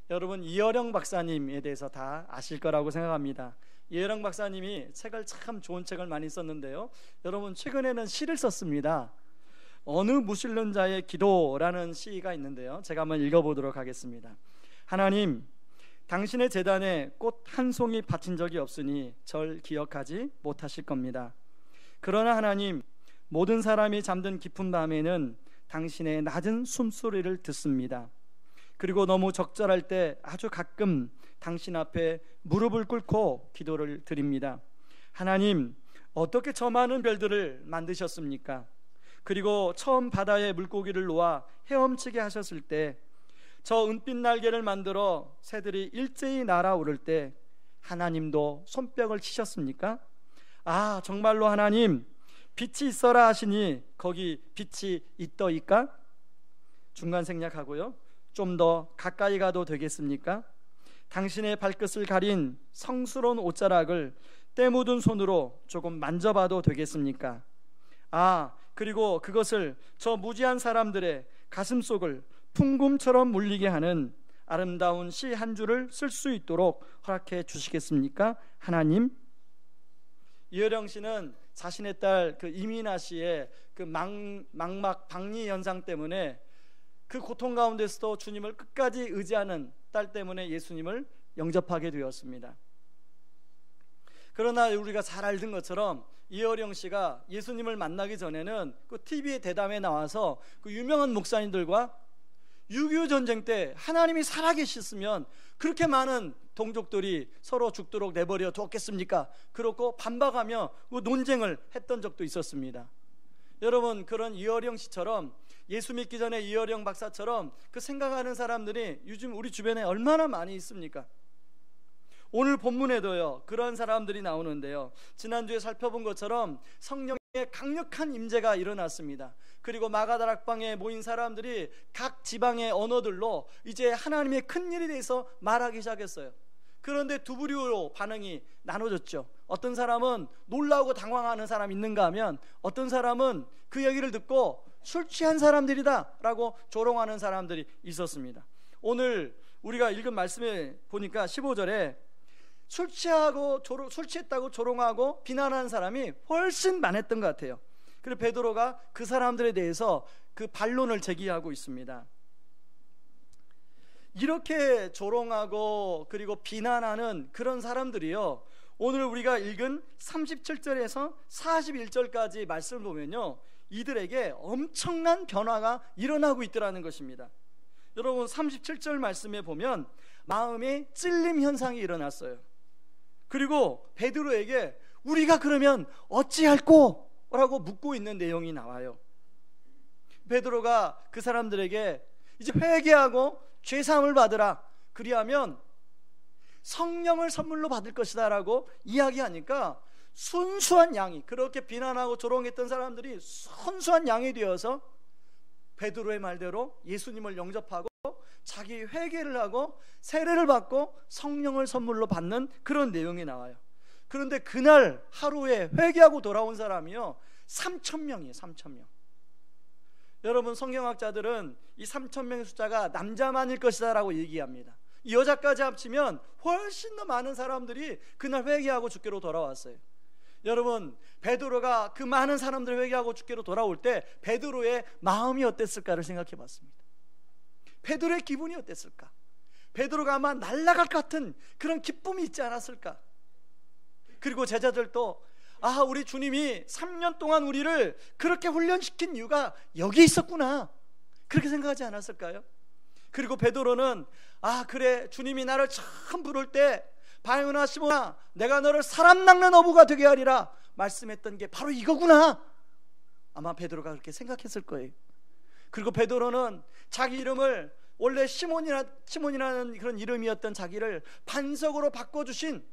여러분 이어령 박사님에 대해서 다 아실 거라고 생각합니다. 이어령 박사님이 책을 참 좋은 책을 많이 썼는데요, 여러분 최근에는 시를 썼습니다. 어느 무신론 자의 기도라는 시가 있는데요, 제가 한번 읽어보도록 하겠습니다. 하나님, 당신의 제단에 꽃 한 송이 바친 적이 없으니 절 기억하지 못하실 겁니다. 그러나 하나님, 모든 사람이 잠든 깊은 밤에는 당신의 낮은 숨소리를 듣습니다. 그리고 너무 적절할 때 아주 가끔 당신 앞에 무릎을 꿇고 기도를 드립니다. 하나님, 어떻게 저 많은 별들을 만드셨습니까? 그리고 처음 바다에 물고기를 놓아 헤엄치게 하셨을 때, 저 은빛 날개를 만들어 새들이 일제히 날아오를 때 하나님도 손뼉을 치셨습니까? 아, 정말로 하나님, 빛이 있어라 하시니 거기 빛이 있더이까? 중간 생략하고요, 좀 더 가까이 가도 되겠습니까? 당신의 발끝을 가린 성스러운 옷자락을 때 묻은 손으로 조금 만져봐도 되겠습니까? 아, 그리고 그것을 저 무지한 사람들의 가슴속을 풍금처럼 울리게 하는 아름다운 시 한 줄을 쓸 수 있도록 허락해 주시겠습니까? 하나님. 이어령 씨는 자신의 딸 이민아 씨의 망막 박리 현상 때문에 그 고통 가운데서도 주님을 끝까지 의지하는 딸 때문에 예수님을 영접하게 되었습니다. 그러나 우리가 잘 알던 것처럼 이어령 씨가 예수님을 만나기 전에는 그 TV의 대담에 나와서 그 유명한 목사님들과 6.25 전쟁 때 하나님이 살아계셨으면 그렇게 많은 동족들이 서로 죽도록 내버려 두었겠습니까? 그렇고 반박하며 그 논쟁을 했던 적도 있었습니다. 여러분, 그런 이어령 씨처럼, 예수 믿기 전에 이어령 박사처럼 그 생각하는 사람들이 요즘 우리 주변에 얼마나 많이 있습니까? 오늘 본문에도요, 그런 사람들이 나오는데요, 지난주에 살펴본 것처럼 성령의 강력한 임재가 일어났습니다. 그리고 마가다락방에 모인 사람들이 각 지방의 언어들로 이제 하나님의 큰 일에 대해서 말하기 시작했어요. 그런데 두 부류로 반응이 나눠졌죠. 어떤 사람은 놀라고 당황하는 사람이 있는가 하면, 어떤 사람은 그 얘기를 듣고 술 취한 사람들이다 라고 조롱하는 사람들이 있었습니다. 오늘 우리가 읽은 말씀에 보니까 15절에 술 취했다고 조롱하고 비난하는 사람이 훨씬 많았던 것 같아요. 그리고 베드로가 그 사람들에 대해서 그 반론을 제기하고 있습니다. 이렇게 조롱하고 그리고 비난하는 그런 사람들이요, 오늘 우리가 읽은 37절에서 41절까지 말씀을 보면요, 이들에게 엄청난 변화가 일어나고 있더라는 것입니다. 여러분, 37절 말씀에 보면 마음의 찔림 현상이 일어났어요. 그리고 베드로에게 우리가 그러면 어찌할꼬? 라고 묻고 있는 내용이 나와요. 베드로가 그 사람들에게 이제 회개하고 죄사함을 받으라, 그리하면 성령을 선물로 받을 것이다 라고 이야기하니까 순수한 양이, 그렇게 비난하고 조롱했던 사람들이 순수한 양이 되어서 베드로의 말대로 예수님을 영접하고 자기 회개를 하고 세례를 받고 성령을 선물로 받는 그런 내용이 나와요. 그런데 그날 하루에 회개하고 돌아온 사람이요 3,000명이에요. 3,000명. 여러분, 성경학자들은 이 3,000명의 숫자가 남자만일 것이다 라고 얘기합니다. 이 여자까지 합치면 훨씬 더 많은 사람들이 그날 회개하고 주께로 돌아왔어요. 여러분, 베드로가 그 많은 사람들 회개하고 주께로 돌아올 때 베드로의 마음이 어땠을까를 생각해 봤습니다. 베드로의 기분이 어땠을까? 베드로가 아마 날아갈 것 같은 그런 기쁨이 있지 않았을까? 그리고 제자들도 아, 우리 주님이 3년 동안 우리를 그렇게 훈련시킨 이유가 여기 있었구나, 그렇게 생각하지 않았을까요? 그리고 베드로는 아, 그래, 주님이 나를 처음 부를 때 바요나 시몬아, 내가 너를 사람 낚는 어부가 되게 하리라 말씀했던 게 바로 이거구나, 아마 베드로가 그렇게 생각했을 거예요. 그리고 베드로는 자기 이름을 원래 시몬이라는 그런 이름이었던 자기를 반석으로 바꿔주신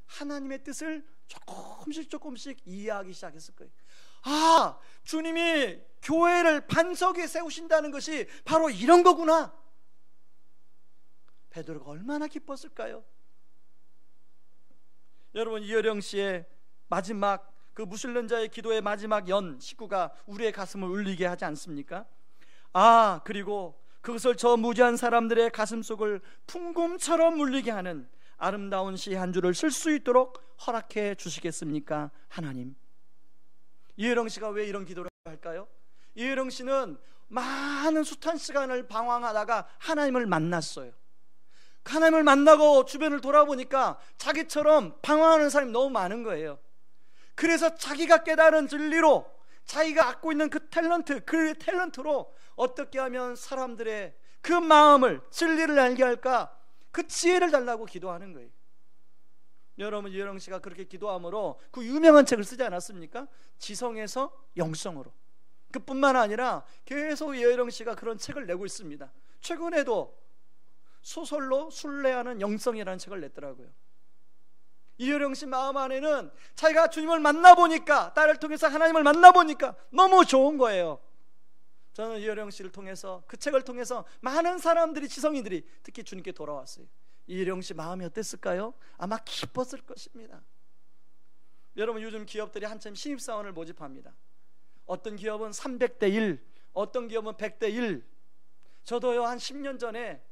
하나님의 뜻을 조금씩 이해하기 시작했을 거예요. 아, 주님이 교회를 반석 위에 세우신다는 것이 바로 이런 거구나. 베드로가 얼마나 기뻤을까요? 여러분, 이어령 씨의 마지막 그 무신론자의 기도의 마지막 연 식구가 우리의 가슴을 울리게 하지 않습니까? 아, 그리고 그것을 저 무지한 사람들의 가슴속을 풍금처럼 울리게 하는 아름다운 시 한 줄을 쓸 수 있도록 허락해 주시겠습니까? 하나님. 이혜령 씨가 왜 이런 기도를 할까요? 이혜령 씨는 많은 숱한 시간을 방황하다가 하나님을 만났어요. 하나님을 만나고 주변을 돌아보니까 자기처럼 방황하는 사람이 너무 많은 거예요. 그래서 자기가 깨달은 진리로, 자기가 갖고 있는 그 탤런트로 어떻게 하면 사람들의 그 마음을, 진리를 알게 할까, 그 지혜를 달라고 기도하는 거예요. 여러분, 이혜령 씨가 그렇게 기도함으로 그 유명한 책을 쓰지 않았습니까? 지성에서 영성으로. 그뿐만 아니라 계속 이혜령 씨가 그런 책을 내고 있습니다. 최근에도 소설로 순례하는 영성이라는 책을 냈더라고요. 이혜령 씨 마음 안에는 자기가 주님을 만나보니까, 딸을 통해서 하나님을 만나보니까 너무 좋은 거예요. 저는 이혜령 씨를 통해서, 그 책을 통해서 많은 사람들이, 지성인들이 특히 주님께 돌아왔어요. 이혜령 씨 마음이 어땠을까요? 아마 기뻤을 것입니다. 여러분, 요즘 기업들이 한참 신입사원을 모집합니다. 어떤 기업은 300대 1, 어떤 기업은 100대 1. 저도요, 한 10년 전에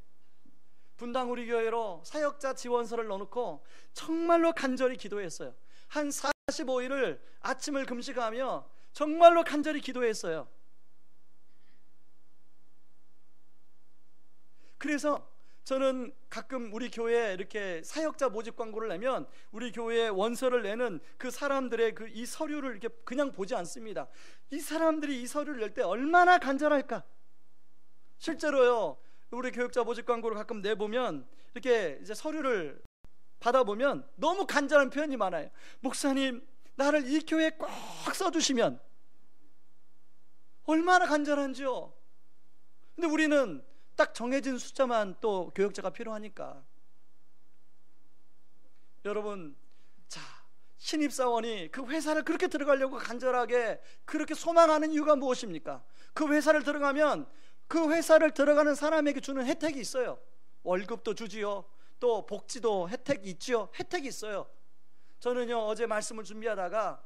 분당 우리 교회로 사역자 지원서를 넣어놓고 정말로 간절히 기도했어요. 한 45일을 아침을 금식하며 정말로 간절히 기도했어요. 그래서 저는 가끔 우리 교회에 이렇게 사역자 모집 광고를 내면 우리 교회에 원서를 내는 그 사람들의 이 서류를 이렇게 그냥 보지 않습니다. 이 사람들이 이 서류를 낼 때 얼마나 간절할까? 실제로요, 우리 교육자 모집 광고를 가끔 내보면 이렇게 이제 서류를 받아보면 너무 간절한 표현이 많아요. 목사님, 나를 이 교회에 꼭 써주시면. 얼마나 간절한지요. 근데 우리는 딱 정해진 숫자만 또 교역자가 필요하니까. 여러분, 자, 신입사원이 그 회사를 그렇게 들어가려고 간절하게 그렇게 소망하는 이유가 무엇입니까? 그 회사를 들어가면 그 회사를 들어가는 사람에게 주는 혜택이 있어요. 월급도 주지요, 또 복지도 혜택이 있지요. 혜택이 있어요. 저는요, 어제 말씀을 준비하다가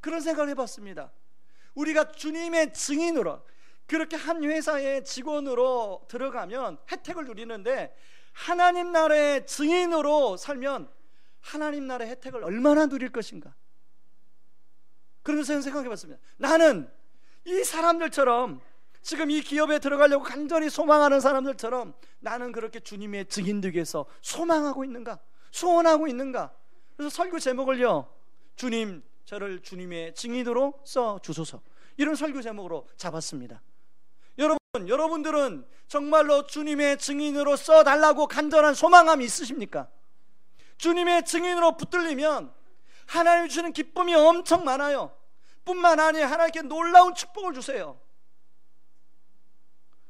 그런 생각을 해봤습니다. 우리가 주님의 증인으로, 그렇게 한 회사의 직원으로 들어가면 혜택을 누리는데, 하나님 나라의 증인으로 살면 하나님 나라의 혜택을 얼마나 누릴 것인가. 그러면서 생각해봤습니다. 나는 이 사람들처럼, 지금 이 기업에 들어가려고 간절히 소망하는 사람들처럼 나는 그렇게 주님의 증인 되기 위해서 소망하고 있는가, 소원하고 있는가. 그래서 설교 제목을요, 주님, 저를 주님의 증인으로 써주소서, 이런 설교 제목으로 잡았습니다. 여러분들은 정말로 주님의 증인으로 써달라고 간절한 소망함이 있으십니까? 주님의 증인으로 붙들리면 하나님이 주시는 기쁨이 엄청 많아요. 뿐만 아니라 하나님께 놀라운 축복을 주세요.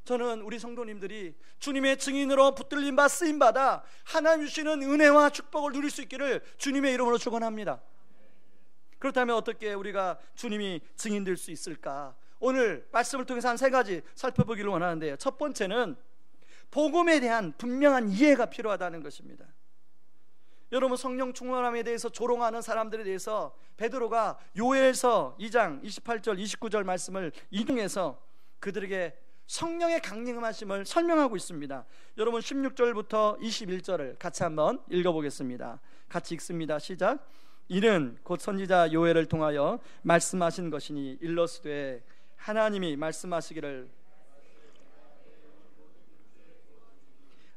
저는 우리 성도님들이 주님의 증인으로 붙들림 받아 쓰임받아 하나님 주시는 은혜와 축복을 누릴 수 있기를 주님의 이름으로 축원합니다. 그렇다면 어떻게 우리가 주님이 증인 될 수 있을까? 오늘 말씀을 통해서 한 3가지 살펴보기를 원하는데요. 첫 번째는 복음에 대한 분명한 이해가 필요하다는 것입니다. 여러분, 성령 충만함에 대해서 조롱하는 사람들에 대해서 베드로가 요엘서 2장 28절 29절 말씀을 인용해서 그들에게 성령의 강림하심을 설명하고 있습니다. 여러분, 16절부터 21절을 같이 한번 읽어보겠습니다. 같이 읽습니다. 시작. 이는 곧 선지자 요엘을 통하여 말씀하신 것이니 일러스되 하나님이 말씀하시기를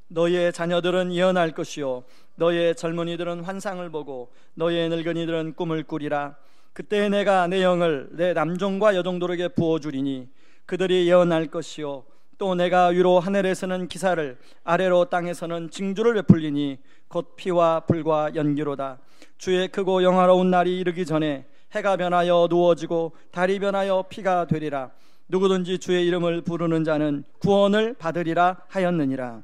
너의 자녀들은 예언할 것이요 너의 젊은이들은 환상을 보고 너의 늙은이들은 꿈을 꾸리라. 그때 내가 내 영을 내 남종과 여종들에게 부어주리니 그들이 예언할 것이요 또 내가 위로 하늘에서는 기사를 아래로 땅에서는 징조를 베풀리니 곧 피와 불과 연기로다. 주의 크고 영화로운 날이 이르기 전에 해가 변하여 누워지고 달이 변하여 피가 되리라. 누구든지 주의 이름을 부르는 자는 구원을 받으리라 하였느니라.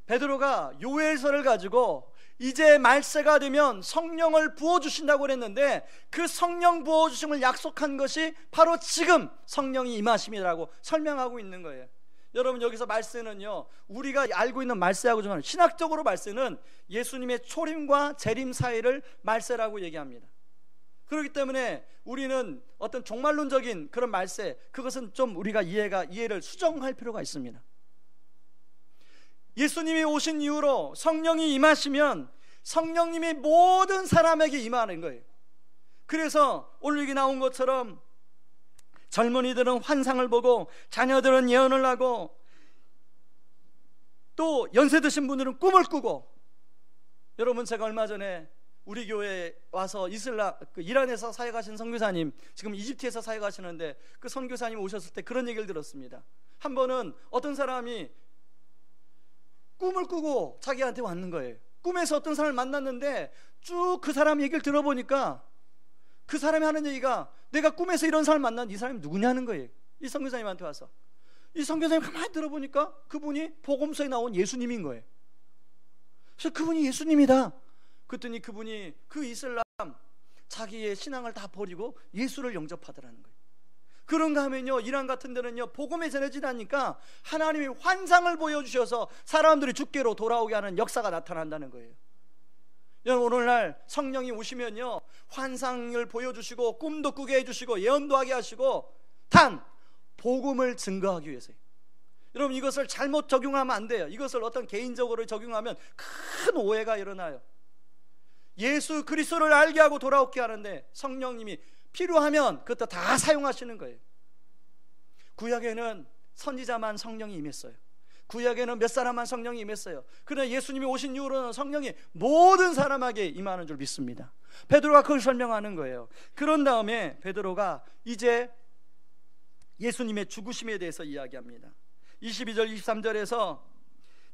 베드로가 요엘서를 가지고 이제 말세가 되면 성령을 부어주신다고 그랬는데 그 성령 부어주심을 약속한 것이 바로 지금 성령이 임하심이라고 설명하고 있는 거예요. 여러분, 여기서 말세는요, 우리가 알고 있는 말세하고 좀 신학적으로 말세는 예수님의 초림과 재림 사이를 말세라고 얘기합니다. 그렇기 때문에 우리는 어떤 종말론적인 그런 말세, 그것은 좀 우리가 이해를 수정할 필요가 있습니다. 예수님이 오신 이후로 성령이 임하시면 성령님이 모든 사람에게 임하는 거예요. 그래서 오늘 여기 나온 것처럼 젊은이들은 환상을 보고, 자녀들은 예언을 하고, 또 연세 드신 분들은 꿈을 꾸고. 여러분, 제가 얼마 전에 우리 교회에 와서 이란에서 사역하신 선교사님, 지금 이집트에서 사역하시는데 그 선교사님 오셨을 때 그런 얘기를 들었습니다. 한 번은 어떤 사람이 꿈을 꾸고 자기한테 왔는 거예요. 꿈에서 어떤 사람을 만났는데 쭉 그 사람 얘기를 들어보니까 그 사람이 하는 얘기가, 내가 꿈에서 이런 사람을 만난 이 사람이 누구냐는 거예요. 이 선교사님한테 와서. 이 선교사님 가만히 들어보니까 그분이 복음서에 나온 예수님인 거예요. 그래서 그분이 예수님이다. 그랬더니 그분이 그 이슬람 자기의 신앙을 다 버리고 예수를 영접하더라는 거예요. 그런가 하면요, 이란 같은 데는요, 복음이 전해지다니까 하나님이 환상을 보여주셔서 사람들이 주께로 돌아오게 하는 역사가 나타난다는 거예요. 여러분, 오늘날 성령이 오시면요, 환상을 보여주시고 꿈도 꾸게 해주시고 예언도 하게 하시고, 단 복음을 증거하기 위해서요. 여러분, 이것을 잘못 적용하면 안 돼요. 이것을 어떤 개인적으로 적용하면 큰 오해가 일어나요. 예수 그리스도를 알게 하고 돌아오게 하는데 성령님이 필요하면 그것도 다 사용하시는 거예요. 구약에는 선지자만 성령이 임했어요. 구약에는 몇 사람만 성령이 임했어요. 그러나 예수님이 오신 이후로는 성령이 모든 사람에게 임하는 줄 믿습니다. 베드로가 그걸 설명하는 거예요. 그런 다음에 베드로가 이제 예수님의 죽으심에 대해서 이야기합니다. 22절 23절에서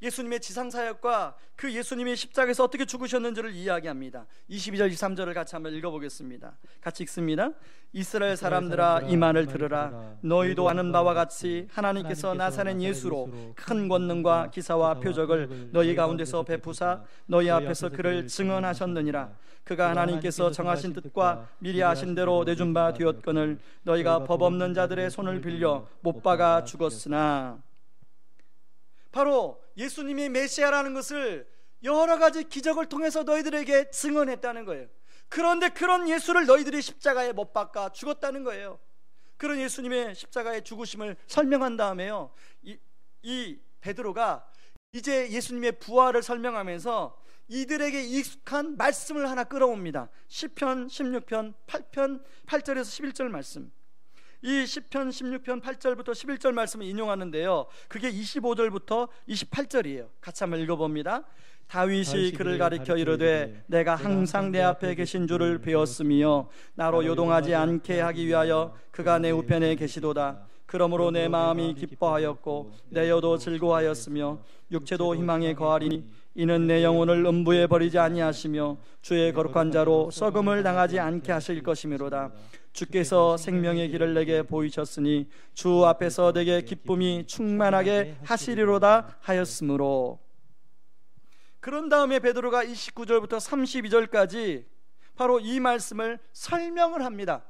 예수님의 지상사역과 그 예수님이 십자가에서 어떻게 죽으셨는지를 이야기합니다. 22절 23절을 같이 한번 읽어보겠습니다. 같이 읽습니다. 이스라엘 사람들아, 이 말을 들으라. 너희도 아는 바와 같이 하나님께서 나사렛 예수로 큰 권능과 기사와 표적을 너희 가운데서 베푸사 너희 앞에서 그를 증언하셨느니라. 그가 하나님께서 정하신 뜻과 미리 아신 대로 내준 바 되었거늘 너희가 법 없는 자들의 손을 빌려 못 박아 죽었으나. 바로 예수님이 메시아라는 것을 여러 가지 기적을 통해서 너희들에게 증언했다는 거예요. 그런데 그런 예수를 너희들이 십자가에 못 박아 죽었다는 거예요. 그런 예수님의 십자가의 죽으심을 설명한 다음에요, 이 베드로가 이제 예수님의 부활을 설명하면서 이들에게 익숙한 말씀을 하나 끌어옵니다. 시편 16편 8절에서 11절 말씀. 이 시편 16편 8절부터 11절 말씀을 인용하는데요, 그게 25절부터 28절이에요. 같이 한번 읽어봅니다. 다윗이 그를 가리켜 이르되 내가 항상 내 앞에 계신 줄을 배웠으며 나로 요동하지 않게 하기 위하여 그가 내 우편에 계시도다. 그러므로 내 마음이 기뻐하였고 내 혀도 즐거워하였으며 육체도 희망에 거하리니 이는 내 영혼을 음부에 버리지 아니하시며 주의 거룩한 자로 썩음을 당하지 않게 하실 것이미로다. 주께서 생명의 길을 내게 보이셨으니 주 앞에서 내게 기쁨이 충만하게 하시리로다 하였으므로. 그런 다음에 베드로가 29절부터 32절까지 바로 이 말씀을 설명을 합니다.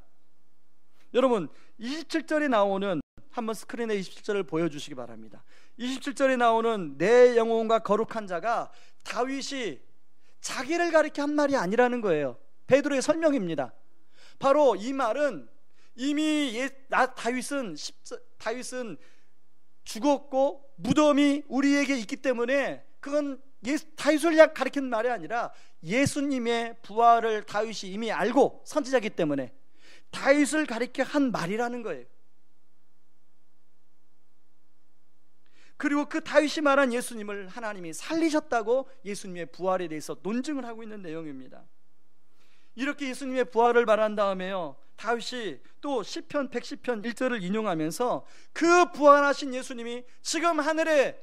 여러분, 27절에 나오는, 한번 스크린에 27절을 보여주시기 바랍니다. 27절에 나오는 내 영혼과 거룩한 자가 다윗이 자기를 가리켜 한 말이 아니라는 거예요. 베드로의 설명입니다. 바로 이 말은 이미 다윗은 죽었고 무덤이 우리에게 있기 때문에 그건 다윗을 가리키는 말이 아니라 예수님의 부활을 다윗이 이미 알고 선지자이기 때문에 다윗을 가리켜 한 말이라는 거예요. 그리고 그 다윗이 말한 예수님을 하나님이 살리셨다고 예수님의 부활에 대해서 논증을 하고 있는 내용입니다. 이렇게 예수님의 부활을 말한 다음에요, 다윗이 또 시편 110편 1절을 인용하면서 그 부활하신 예수님이 지금 하늘에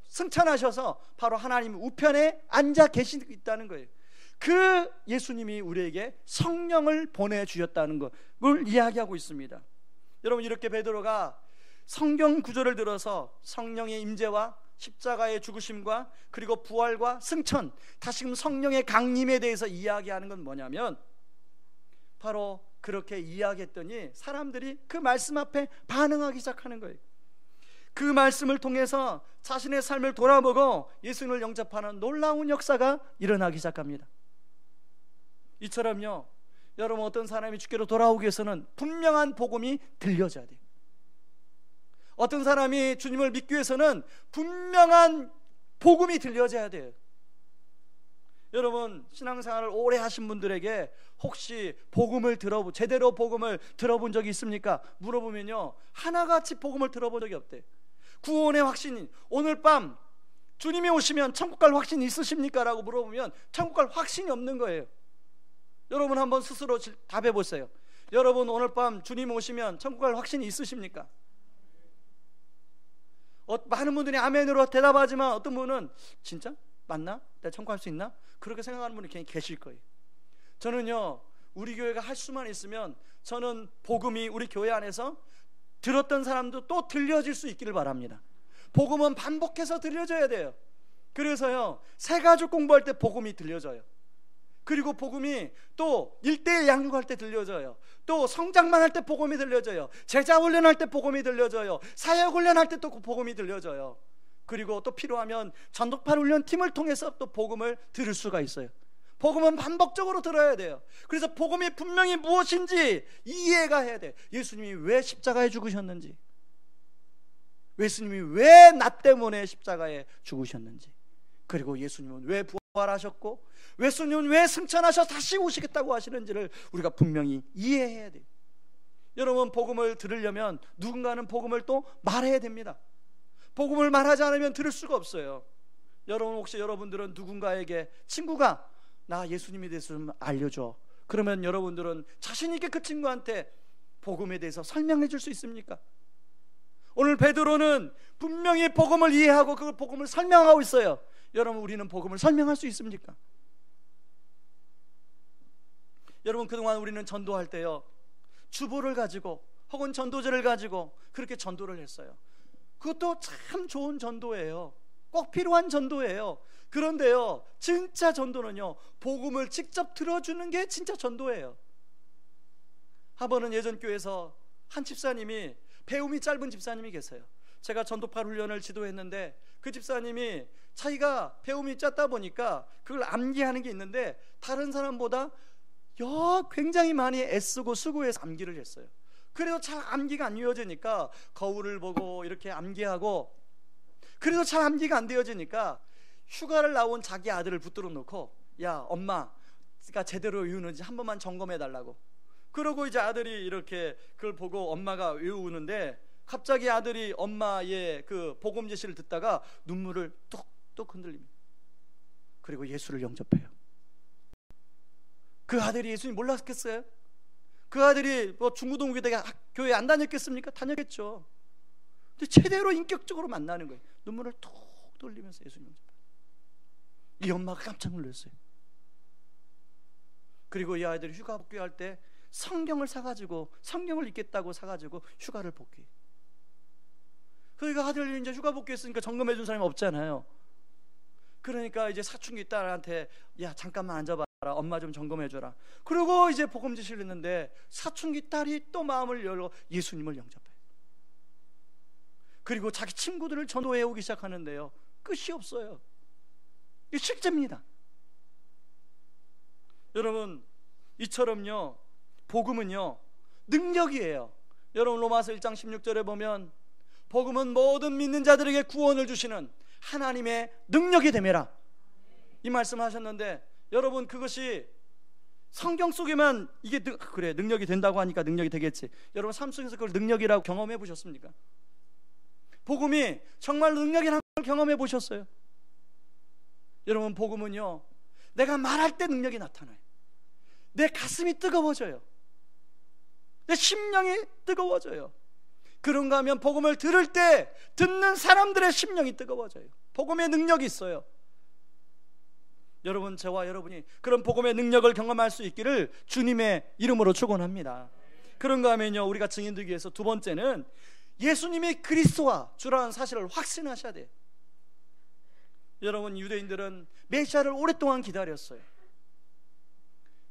승천하셔서 바로 하나님 우편에 앉아 계시고 있다는 거예요. 그 예수님이 우리에게 성령을 보내주셨다는 것을 이야기하고 있습니다. 여러분, 이렇게 베드로가 성경 구절을 들어서 성령의 임재와 십자가의 죽으심과 그리고 부활과 승천, 다시금 성령의 강림에 대해서 이야기하는 건 뭐냐면, 바로 그렇게 이야기했더니 사람들이 그 말씀 앞에 반응하기 시작하는 거예요. 그 말씀을 통해서 자신의 삶을 돌아보고 예수님을 영접하는 놀라운 역사가 일어나기 시작합니다. 이처럼요, 여러분, 어떤 사람이 주께로 돌아오기 위해서는 분명한 복음이 들려져야 돼요. 어떤 사람이 주님을 믿기 위해서는 분명한 복음이 들려져야 돼요. 여러분, 신앙생활을 오래 하신 분들에게 혹시 제대로 복음을 들어본 적이 있습니까? 물어보면요, 하나같이 복음을 들어본 적이 없대요. 구원의 확신이, 오늘 밤 주님이 오시면 천국 갈 확신 있으십니까? 라고 물어보면 천국 갈 확신이 없는 거예요. 여러분, 한번 스스로 답해 보세요. 여러분, 오늘 밤 주님 오시면 천국 갈 확신이 있으십니까? 많은 분들이 아멘으로 대답하지만 어떤 분은 진짜? 맞나? 내가 천국 갈 수 있나? 그렇게 생각하는 분이 계실 거예요. 저는요, 우리 교회가 할 수만 있으면 저는 복음이 우리 교회 안에서 들었던 사람도 또 들려질 수 있기를 바랍니다. 복음은 반복해서 들려져야 돼요. 그래서요, 새가족 공부할 때 복음이 들려져요. 그리고 복음이 또 1:1 양육할 때 들려져요. 또 성장만 할 때 복음이 들려져요. 제자 훈련할 때 복음이 들려져요. 사역 훈련할 때 또 복음이 들려져요. 그리고 또 필요하면 전도파 훈련 팀을 통해서 또 복음을 들을 수가 있어요. 복음은 반복적으로 들어야 돼요. 그래서 복음이 분명히 무엇인지 이해가 해야 돼요. 예수님이 왜 십자가에 죽으셨는지, 예수님이 왜 나 때문에 십자가에 죽으셨는지, 그리고 예수님은 왜 부활하셨고, 예수님은 왜 승천하셔서 다시 오시겠다고 하시는지를 우리가 분명히 이해해야 돼요. 여러분, 복음을 들으려면 누군가는 복음을 또 말해야 됩니다. 복음을 말하지 않으면 들을 수가 없어요. 여러분, 혹시 여러분들은 누군가에게 친구가 나 예수님에 대해서 좀 알려줘, 그러면 여러분들은 자신 있게 그 친구한테 복음에 대해서 설명해 줄 수 있습니까? 오늘 베드로는 분명히 복음을 이해하고 그 복음을 설명하고 있어요. 여러분, 우리는 복음을 설명할 수 있습니까? 여러분, 그동안 우리는 전도할 때요, 주보를 가지고 혹은 전도제를 가지고 그렇게 전도를 했어요. 그것도 참 좋은 전도예요. 꼭 필요한 전도예요. 그런데요, 진짜 전도는요, 복음을 직접 들어주는 게 진짜 전도예요. 한 번은 예전 교회에서 한 집사님이, 배움이 짧은 집사님이 계세요. 제가 전도파 훈련을 지도했는데 그 집사님이 자기가 배움이 짧다 보니까 그걸 암기하는 게 있는데 다른 사람보다 굉장히 많이 애쓰고 수고해서 암기를 했어요. 그래도 잘 암기가 안 이어지니까 거울을 보고 이렇게 암기하고, 그래도 잘 암기가 안 되어지니까 휴가를 나온 자기 아들을 붙들어 놓고, 야, 엄마가 제대로 외우는지 한 번만 점검해 달라고. 그러고 이제 아들이 이렇게 그걸 보고 엄마가 외우는데 갑자기 아들이 엄마의 그 복음 제시를 듣다가 눈물을 뚝뚝 흔들립니다. 그리고 예수를 영접해요. 그 아들이 예수님 몰랐겠어요? 그 아들이 뭐 중고등부대 교회 안 다녔겠습니까? 다녔겠죠. 근데 제대로 인격적으로 만나는 거예요. 눈물을 툭 돌리면서 예수님 영접해요. 이 엄마가 깜짝 놀랐어요. 그리고 이 아이들이 휴가 복귀할 때 성경을 사가지고, 성경을 읽겠다고 사가지고 휴가를 복귀. 그러니까 아들이 이제 휴가 복귀했으니까 점검해 준 사람이 없잖아요. 그러니까 이제 사춘기 딸한테, 야, 잠깐만 앉아봐라, 엄마 좀 점검해 줘라. 그리고 이제 복음 제시를 했는데 사춘기 딸이 또 마음을 열고 예수님을 영접해요. 그리고 자기 친구들을 전도해 오기 시작하는데요, 끝이 없어요. 이게 실제입니다. 여러분, 이처럼요, 복음은요, 능력이에요. 여러분, 로마서 1장 16절에 보면 복음은 모든 믿는 자들에게 구원을 주시는 하나님의 능력이 됨이라, 이 말씀하셨는데, 여러분, 그것이 성경 속에만 이게 그래, 능력이 된다고 하니까 능력이 되겠지. 여러분, 삶 속에서 그걸 능력이라고 경험해 보셨습니까? 복음이 정말 능력이라는 걸 경험해 보셨어요? 여러분, 복음은요, 내가 말할 때 능력이 나타나요. 내 가슴이 뜨거워져요. 내 심령이 뜨거워져요. 그런가 하면 복음을 들을 때 듣는 사람들의 심령이 뜨거워져요. 복음의 능력이 있어요. 여러분, 저와 여러분이 그런 복음의 능력을 경험할 수 있기를 주님의 이름으로 축원합니다. 그런가 하면요, 우리가 증인되기 위해서 두 번째는 예수님이 그리스도와 주라는 사실을 확신하셔야 돼요. 여러분, 유대인들은 메시아를 오랫동안 기다렸어요.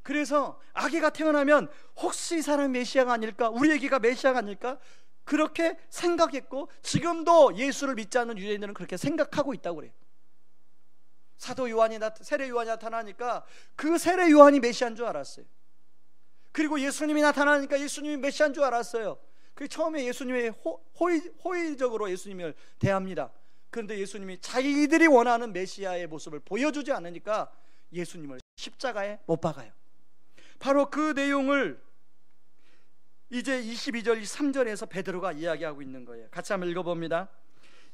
그래서 아기가 태어나면 혹시 이 사람이 메시아가 아닐까, 우리 아기가 메시아가 아닐까, 그렇게 생각했고, 지금도 예수를 믿지 않는 유대인들은 그렇게 생각하고 있다고 그래요. 사도 요한이 세례 요한이 나타나니까 그 세례 요한이 메시아인 줄 알았어요. 그리고 예수님이 나타나니까 예수님이 메시아인 줄 알았어요. 그 처음에 예수님의 호의적으로 예수님을 대합니다. 그런데 예수님이 자기들이 원하는 메시아의 모습을 보여주지 않으니까 예수님을 십자가에 못 박아요. 바로 그 내용을 이제 22절 3절에서 베드로가 이야기하고 있는 거예요. 같이 한번 읽어봅니다.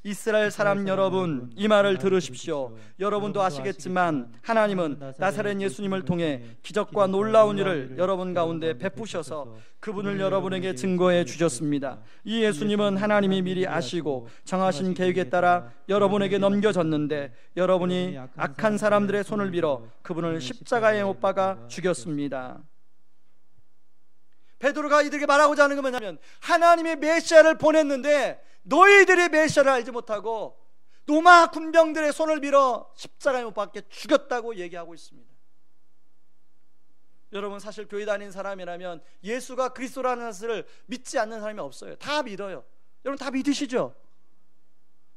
이스라엘 사람 여러분, 이 말을 들으십시오. 여러분도 아시겠지만 하나님은 나사렛 예수님을 통해 기적과 놀라운 일을 여러분 가운데 베푸셔서 그분을 여러분에게 증거해 주셨습니다. 이 예수님은 하나님이 미리 아시고 정하신 계획에 따라 여러분에게 넘겨졌는데 여러분이 악한 사람들의 손을 빌어 그분을 십자가에 못 박아 죽였습니다. 베드로가 이들에게 말하고자 하는 건 뭐냐면, 하나님의 메시아를 보냈는데 너희들이 메시아를 알지 못하고 로마 군병들의 손을 빌어 십자가에 못 박게 죽였다고 얘기하고 있습니다. 여러분, 사실 교회 다니는 사람이라면 예수가 그리스도라는 것을 믿지 않는 사람이 없어요. 다 믿어요. 여러분 다 믿으시죠?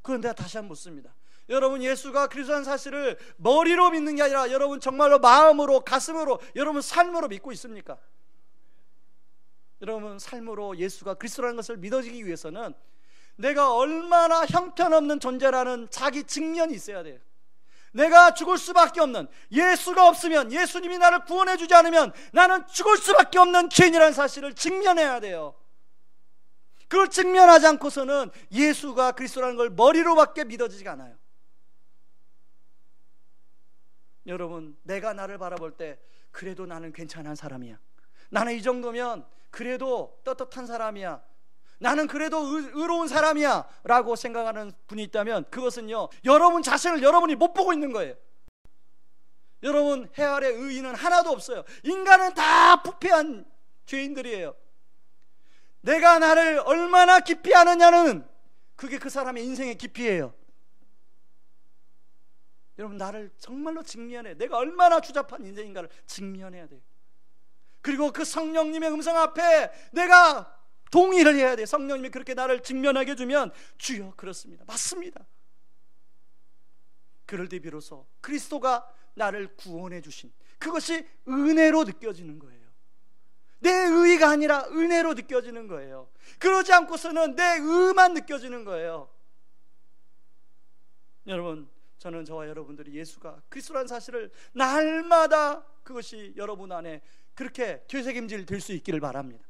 그런데 다시 한번 묻습니다. 여러분, 예수가 그리스도라는 사실을 머리로 믿는 게 아니라 여러분 정말로 마음으로, 가슴으로, 여러분 삶으로 믿고 있습니까? 여러분 삶으로 예수가 그리스도라는 것을 믿어지기 위해서는 내가 얼마나 형편없는 존재라는 자기 직면이 있어야 돼요. 내가 죽을 수밖에 없는, 예수가 없으면, 예수님이 나를 구원해 주지 않으면 나는 죽을 수밖에 없는 죄인이라는 사실을 직면해야 돼요. 그걸 직면하지 않고서는 예수가 그리스도라는 걸 머리로밖에 믿어지지가 않아요. 여러분, 내가 나를 바라볼 때 그래도 나는 괜찮은 사람이야, 나는 이 정도면 그래도 떳떳한 사람이야, 나는 그래도 의로운 사람이야 라고 생각하는 분이 있다면 그것은요, 여러분 자신을 여러분이 못 보고 있는 거예요. 여러분, 해 아래 의인은 하나도 없어요. 인간은 다 부패한 죄인들이에요. 내가 나를 얼마나 깊이 아느냐는 그게 그 사람의 인생의 깊이예요. 여러분, 나를 정말로 직면해, 내가 얼마나 추잡한 인생인가를 직면해야 돼요. 그리고 그 성령님의 음성 앞에 내가 동의를 해야 돼. 성령님이 그렇게 나를 직면하게 해주면 주여 그렇습니다, 맞습니다. 그럴 때 비로소 그리스도가 나를 구원해 주신 그것이 은혜로 느껴지는 거예요. 내 의의가 아니라 은혜로 느껴지는 거예요. 그러지 않고서는 내 의만 느껴지는 거예요. 여러분, 저는 저와 여러분들이 예수가 그리스도라는 사실을 날마다 그것이 여러분 안에 그렇게 되새김질 될 수 있기를 바랍니다.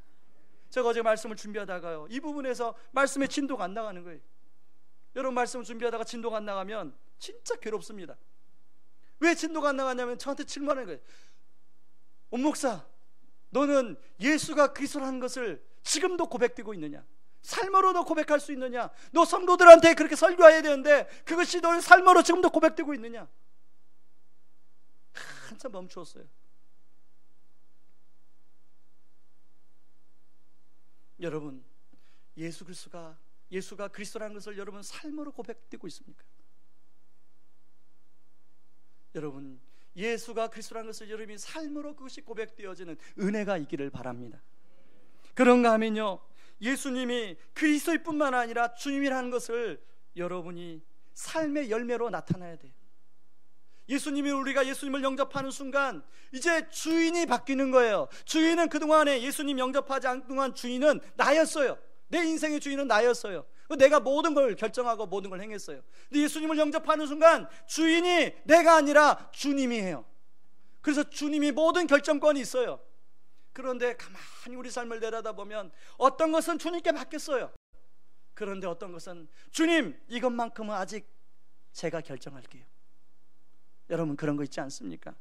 제가 어제 말씀을 준비하다가요, 이 부분에서 말씀의 진도가 안 나가는 거예요. 여러분, 말씀을 준비하다가 진도가 안 나가면 진짜 괴롭습니다. 왜 진도가 안 나가냐면 저한테 질문하는 거예요. 온 목사, 너는 예수가 그리스도라는 것을 지금도 고백되고 있느냐? 삶으로도 고백할 수 있느냐? 너 성도들한테 그렇게 설교해야 되는데 그것이 너의 삶으로 지금도 고백되고 있느냐? 한참 멈추었어요. 여러분, 예수가 그리스도라는 것을 여러분 삶으로 고백되고 있습니까? 여러분, 예수가 그리스도라는 것을 여러분이 삶으로 그것이 고백되어지는 은혜가 있기를 바랍니다. 그런가 하면요, 예수님이 그리스도일 뿐만 아니라 주님이라는 것을 여러분이 삶의 열매로 나타나야 돼요. 우리가 예수님을 영접하는 순간 이제 주인이 바뀌는 거예요. 주인은 그동안에 예수님 영접하지 않은 동안 주인은 나였어요. 내 인생의 주인은 나였어요. 내가 모든 걸 결정하고 모든 걸 행했어요. 근데 예수님을 영접하는 순간 주인이 내가 아니라 주님이에요. 그래서 주님이 모든 결정권이 있어요. 그런데 가만히 우리 삶을 내려다보면 어떤 것은 주님께 맡겼어요. 그런데 어떤 것은 주님, 이것만큼은 아직 제가 결정할게요. 여러분, 그런 거 있지 않습니까?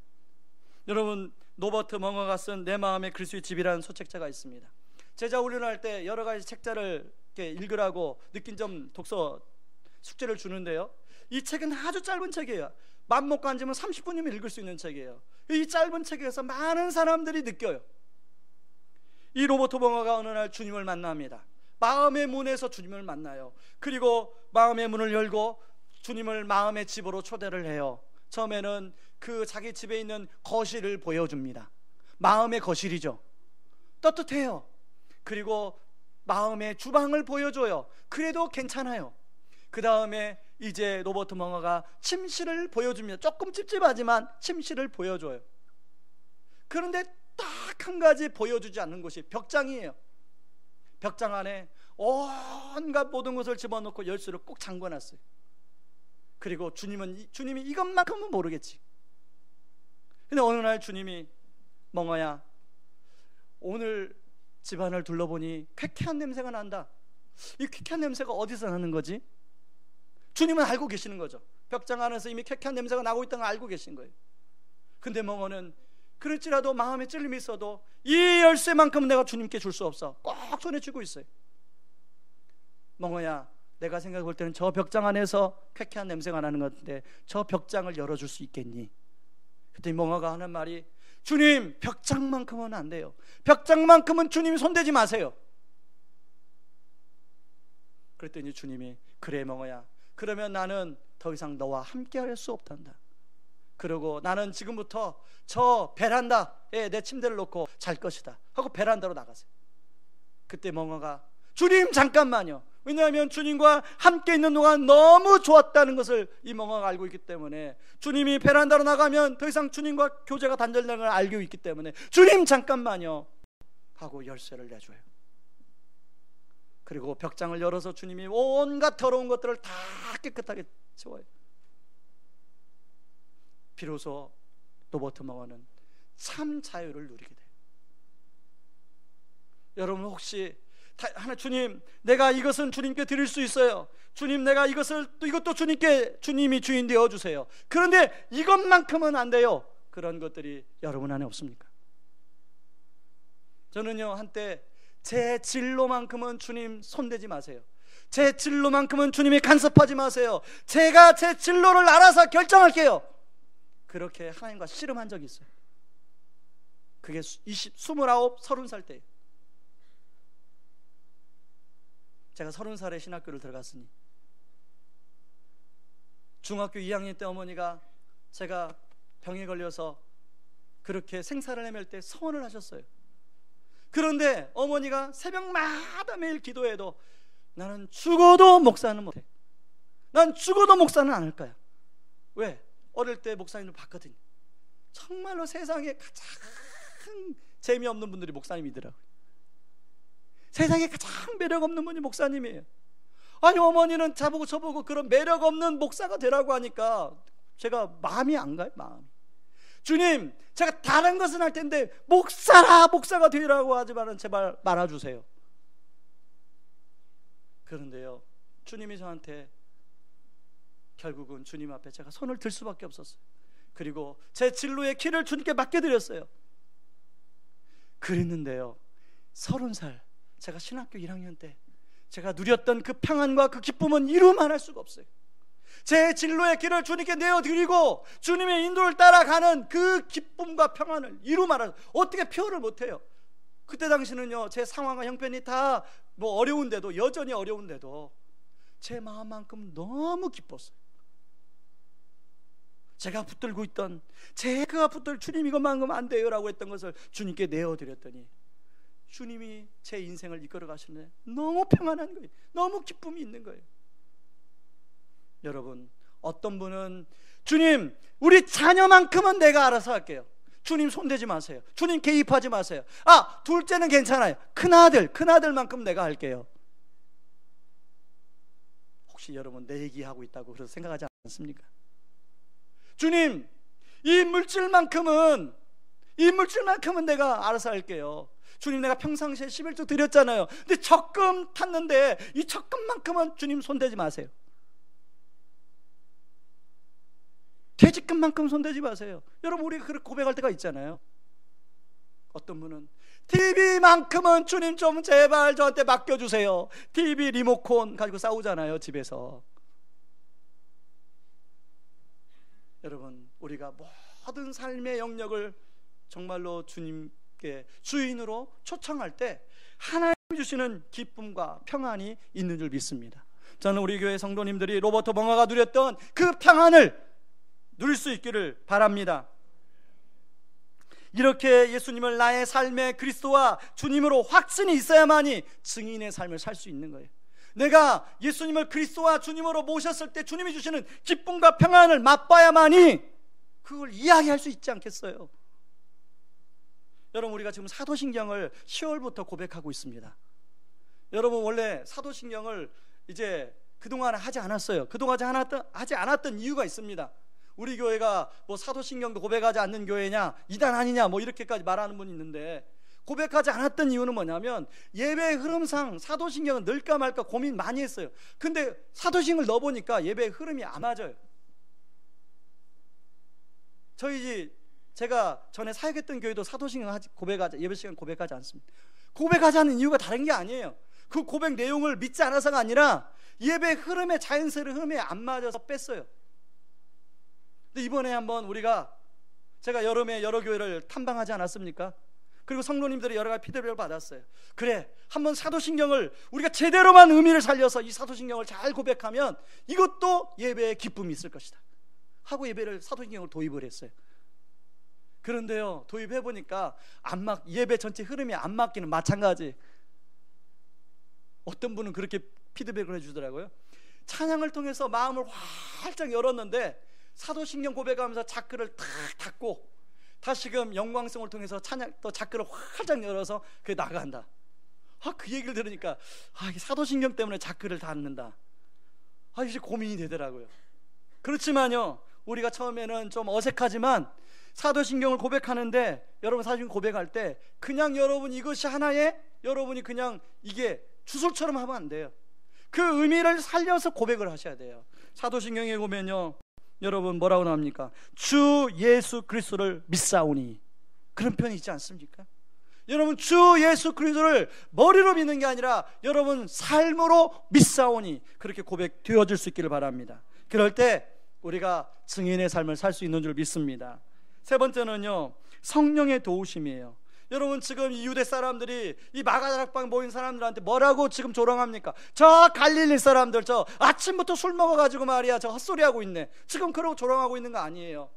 여러분, 노버트 멍어가 쓴 내 마음의 그리스도의 집이라는 소책자가 있습니다. 제자 훈련할 때 여러 가지 책자를 이렇게 읽으라고 느낀 점 독서 숙제를 주는데요, 이 책은 아주 짧은 책이에요. 맘 먹고 앉으면 30분이면 읽을 수 있는 책이에요. 이 짧은 책에서 많은 사람들이 느껴요. 이 로버트 멍어가 어느 날 주님을 만납니다. 마음의 문에서 주님을 만나요. 그리고 마음의 문을 열고 주님을 마음의 집으로 초대를 해요. 처음에는 그 자기 집에 있는 거실을 보여줍니다. 마음의 거실이죠. 떳떳해요. 그리고 마음의 주방을 보여줘요. 그래도 괜찮아요. 그 다음에 이제 로버트 멍어가 침실을 보여줍니다. 조금 찝찝하지만 침실을 보여줘요. 그런데 딱 한 가지 보여주지 않는 것이 벽장이에요. 벽장 안에 온갖 모든 것을 집어넣고 열쇠를 꼭 잠궈놨어요. 그리고 주님이 이것만큼은 모르겠지. 근데 어느 날 주님이 멍어야, 오늘 집안을 둘러보니 쾌쾌한 냄새가 난다. 이 쾌쾌한 냄새가 어디서 나는 거지? 주님은 알고 계시는 거죠. 벽장 안에서 이미 쾌쾌한 냄새가 나고 있다는 걸 알고 계신 거예요. 근데 멍어는 그럴지라도 마음에 찔림이 있어도 이 열쇠만큼은 내가 주님께 줄 수 없어. 꼭 손에 쥐고 있어요. 멍어야, 내가 생각해 볼 때는 저 벽장 안에서 쾌쾌한 냄새가 나는 것 같은데 저 벽장을 열어줄 수 있겠니? 그랬더니 멍어가 하는 말이, 주님, 벽장만큼은 안 돼요. 벽장만큼은 주님이 손대지 마세요. 그랬더니 주님이, 그래 멍어야, 그러면 나는 더 이상 너와 함께 할 수 없단다. 그러고 나는 지금부터 저 베란다에 내 침대를 놓고 잘 것이다 하고 베란다로 나가세요. 그때 멍어가, 주님 잠깐만요. 왜냐하면 주님과 함께 있는 동안 너무 좋았다는 것을 이 멍어가 알고 있기 때문에, 주님이 베란다로 나가면 더 이상 주님과 교제가 단절되는 걸 알고 있기 때문에, 주님 잠깐만요 하고 열쇠를 내줘요. 그리고 벽장을 열어서 주님이 온갖 더러운 것들을 다 깨끗하게 치워요. 비로소 로버트 멍어는 참 자유를 누리게 돼요. 여러분 혹시 하나, 주님, 내가 이것은 주님께 드릴 수 있어요. 주님, 내가 이것도 주님께, 주님이 주인 되어 주세요. 그런데 이것만큼은 안 돼요. 그런 것들이 여러분 안에 없습니까? 저는요, 한때 제 진로만큼은 주님 손대지 마세요. 제 진로만큼은 주님이 간섭하지 마세요. 제가 제 진로를 알아서 결정할게요. 그렇게 하나님과 씨름한 적이 있어요. 그게 29, 30살 때예요. 제가 30살에 신학교를 들어갔으니, 중학교 2학년 때 어머니가 제가 병에 걸려서 그렇게 생사를 헤맬 때 서원을 하셨어요. 그런데 어머니가 새벽마다 매일 기도해도, 나는 죽어도 목사는 못해. 난 죽어도 목사는 안 할 거야. 왜? 어릴 때 목사님을 봤거든요. 정말로 세상에 가장 재미없는 분들이 목사님이더라고요. 세상에 가장 매력 없는 분이 목사님이에요. 아니, 어머니는 저보고 그런 매력 없는 목사가 되라고 하니까 제가 마음이 안 가요. 마음이. 주님, 제가 다른 것은 할 텐데 목사가 되라고 하지만은 제발 말아주세요. 그런데요, 주님이 저한테 결국은 주님 앞에 제가 손을 들 수밖에 없었어요. 그리고 제 진로의 길을 주님께 맡겨드렸어요. 그랬는데요, 30살 제가 신학교 1학년 때 제가 누렸던 그 평안과 그 기쁨은 이루 말할 수가 없어요. 제 진로의 길을 주님께 내어드리고 주님의 인도를 따라가는 그 기쁨과 평안을 이루 말할, 어떻게 표현을 못해요. 그때 당시는요, 제 상황과 형편이 다 어려운데도, 여전히 어려운데도 제 마음만큼 너무 기뻤어요. 제가 붙들고 있던, 제가 붙들 주님 이것만큼 안 돼요 라고 했던 것을 주님께 내어드렸더니 주님이 제 인생을 이끌어 가시는데 너무 평안한 거예요. 너무 기쁨이 있는 거예요. 여러분, 어떤 분은, 주님, 우리 자녀만큼은 내가 알아서 할게요. 주님 손대지 마세요. 주님 개입하지 마세요. 둘째는 괜찮아요. 큰아들만큼 내가 할게요. 혹시 여러분 내 얘기하고 있다고 그래서 생각하지 않습니까? 주님, 이 물질만큼은 내가 알아서 할게요. 주님, 내가 평상시에 11조 드렸잖아요. 근데 적금 탔는데 이 적금만큼은 주님 손대지 마세요. 퇴직금만큼 손대지 마세요. 여러분, 우리가 그렇게 고백할 때가 있잖아요. 어떤 분은 TV만큼은 주님 좀 제발 저한테 맡겨주세요. TV 리모컨 가지고 싸우잖아요, 집에서. 여러분, 우리가 모든 삶의 영역을 정말로 주님께 주인으로 초청할 때 하나님 주시는 기쁨과 평안이 있는 줄 믿습니다. 저는 우리 교회 성도님들이 로버트 멍어가 누렸던 그 평안을 누릴 수 있기를 바랍니다. 이렇게 예수님을 나의 삶의 그리스도와 주님으로 확신이 있어야만이 증인의 삶을 살 수 있는 거예요. 내가 예수님을 그리스도와 주님으로 모셨을 때 주님이 주시는 기쁨과 평안을 맛봐야만이 그걸 이야기할 수 있지 않겠어요? 여러분, 우리가 지금 사도신경을 10월부터 고백하고 있습니다. 여러분, 원래 사도신경을 이제 그동안 하지 않았어요. 그동안 하지 않았던 이유가 있습니다. 우리 교회가 뭐 사도신경도 고백하지 않는 교회냐, 이단 아니냐, 뭐 이렇게까지 말하는 분이 있는데, 고백하지 않았던 이유는 뭐냐면 예배의 흐름상 사도신경은 넣을까 말까 고민 많이 했어요. 근데 사도신경을 넣어보니까 예배의 흐름이 안 맞아요. 제가 전에 사역했던 교회도 사도신경 고백하지, 예배 시간 고백하지 않습니다. 고백하지 않는 이유가 다른 게 아니에요. 그 고백 내용을 믿지 않아서가 아니라 예배 흐름에, 자연스러운 흐름에 안 맞아서 뺐어요. 근데 이번에 한번 제가 여름에 여러 교회를 탐방하지 않았습니까? 그리고 성도님들이 여러 가지 피드백을 받았어요. 그래, 한번 사도신경을 우리가 제대로만 의미를 살려서 이 사도신경을 잘 고백하면 이것도 예배의 기쁨이 있을 것이다 하고 사도신경을 도입을 했어요. 그런데요, 도입해보니까 예배 전체 흐름이 안 맞기는 마찬가지. 어떤 분은 그렇게 피드백을 해주더라고요. 찬양을 통해서 마음을 활짝 열었는데 사도신경 고백하면서 자크를 탁 닫고 다시금 영광성을 통해서 또 자크를 활짝 열어서 그게 나간다. 그 얘기를 들으니까 이게 사도신경 때문에 자크를 닫는다. 이제 고민이 되더라고요. 그렇지만요, 우리가 처음에는 좀 어색하지만 사도신경을 고백하는데, 여러분 사도신경 고백할 때 그냥 여러분 이것이 하나의, 여러분이 그냥 이게 주술처럼 하면 안 돼요. 그 의미를 살려서 고백을 하셔야 돼요. 사도신경에 보면요, 여러분 뭐라고 나옵니까? 주 예수 그리스도를 믿사오니, 그런 표현이 있지 않습니까? 여러분, 주 예수 그리스도를 머리로 믿는 게 아니라 여러분 삶으로 믿사오니, 그렇게 고백되어질 수 있기를 바랍니다. 그럴 때 우리가 증인의 삶을 살 수 있는 줄 믿습니다. 세 번째는요, 성령의 도우심이에요. 여러분, 지금 이 유대 사람들이 이 마가다락방 모인 사람들한테 뭐라고 지금 조롱합니까? 저 갈릴리 사람들, 저 아침부터 술 먹어가지고 말이야, 저 헛소리하고 있네, 지금 그러고 조롱하고 있는 거 아니에요.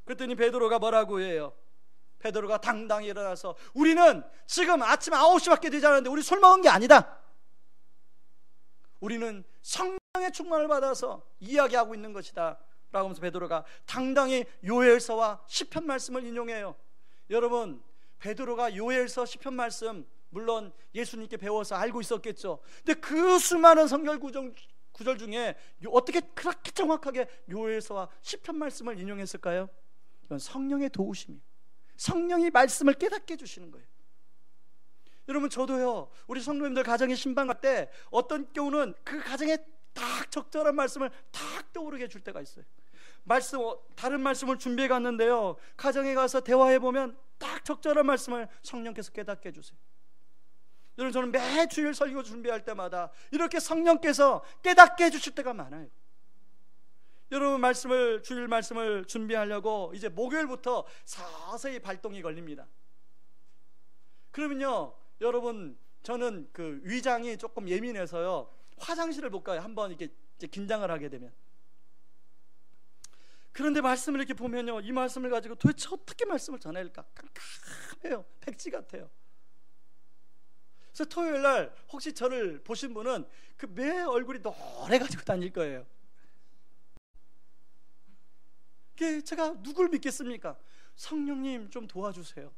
그랬더니 베드로가 뭐라고 해요? 베드로가 당당히 일어나서 우리는 지금 아침 9시밖에 되지 않았는데 우리 술 먹은 게 아니다. 우리는 성령의 충만을 받아서 이야기하고 있는 것이다 라고 하면서 베드로가 당당히 요엘서와 시편 말씀을 인용해요. 여러분, 베드로가 요엘서 시편 말씀 물론 예수님께 배워서 알고 있었겠죠. 근데 그 수많은 성경 구절 중에 어떻게 그렇게 정확하게 요엘서와 시편 말씀을 인용했을까요? 이건 성령의 도우심이에요. 성령이 말씀을 깨닫게 해주시는 거예요. 여러분, 저도요, 우리 성도님들 가정에 신방 갈 때 어떤 경우는 그 가정에 딱 적절한 말씀을 딱 떠오르게 해줄 때가 있어요. 다른 말씀을 준비해 갔는데요, 가정에 가서 대화해 보면 딱 적절한 말씀을 성령께서 깨닫게 해주세요. 여러분, 저는 매 주일 설교 준비할 때마다 이렇게 성령께서 깨닫게 해주실 때가 많아요. 여러분, 주일 말씀을 준비하려고 이제 목요일부터 서서히 발동이 걸립니다. 그러면요, 여러분, 저는 그 위장이 조금 예민해서요, 화장실을 못 가요. 한번 이렇게 긴장을 하게 되면. 그런데 말씀을 이렇게 보면요, 이 말씀을 가지고 도대체 어떻게 말씀을 전해야 할까? 깜깜해요. 백지 같아요. 그래서 토요일 날 혹시 저를 보신 분은 그 매 얼굴이 노래가지고 다닐 거예요. 제가 누굴 믿겠습니까? 성령님 좀 도와주세요.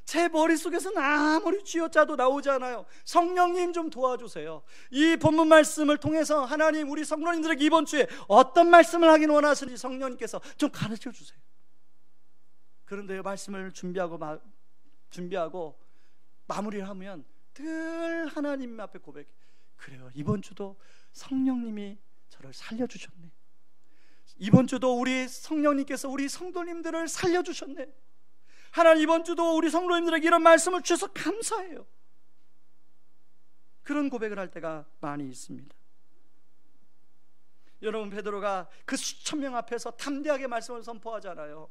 제 머릿속에서는 아무리 쥐어짜도 나오지 않아요. 성령님 좀 도와주세요. 이 본문 말씀을 통해서 하나님, 우리 성도님들에게 이번 주에 어떤 말씀을 하긴 원하시는지 성령님께서 좀 가르쳐 주세요. 그런데 말씀을 준비하고 마무리를 하면 늘 하나님 앞에 고백해. 그래요, 이번 주도 성령님이 저를 살려주셨네. 이번 주도 우리 성령님께서 우리 성도님들을 살려주셨네. 하나님, 이번 주도 우리 성도님들에게 이런 말씀을 주셔서 감사해요. 그런 고백을 할 때가 많이 있습니다. 여러분, 베드로가 그 수천 명 앞에서 담대하게 말씀을 선포하잖아요.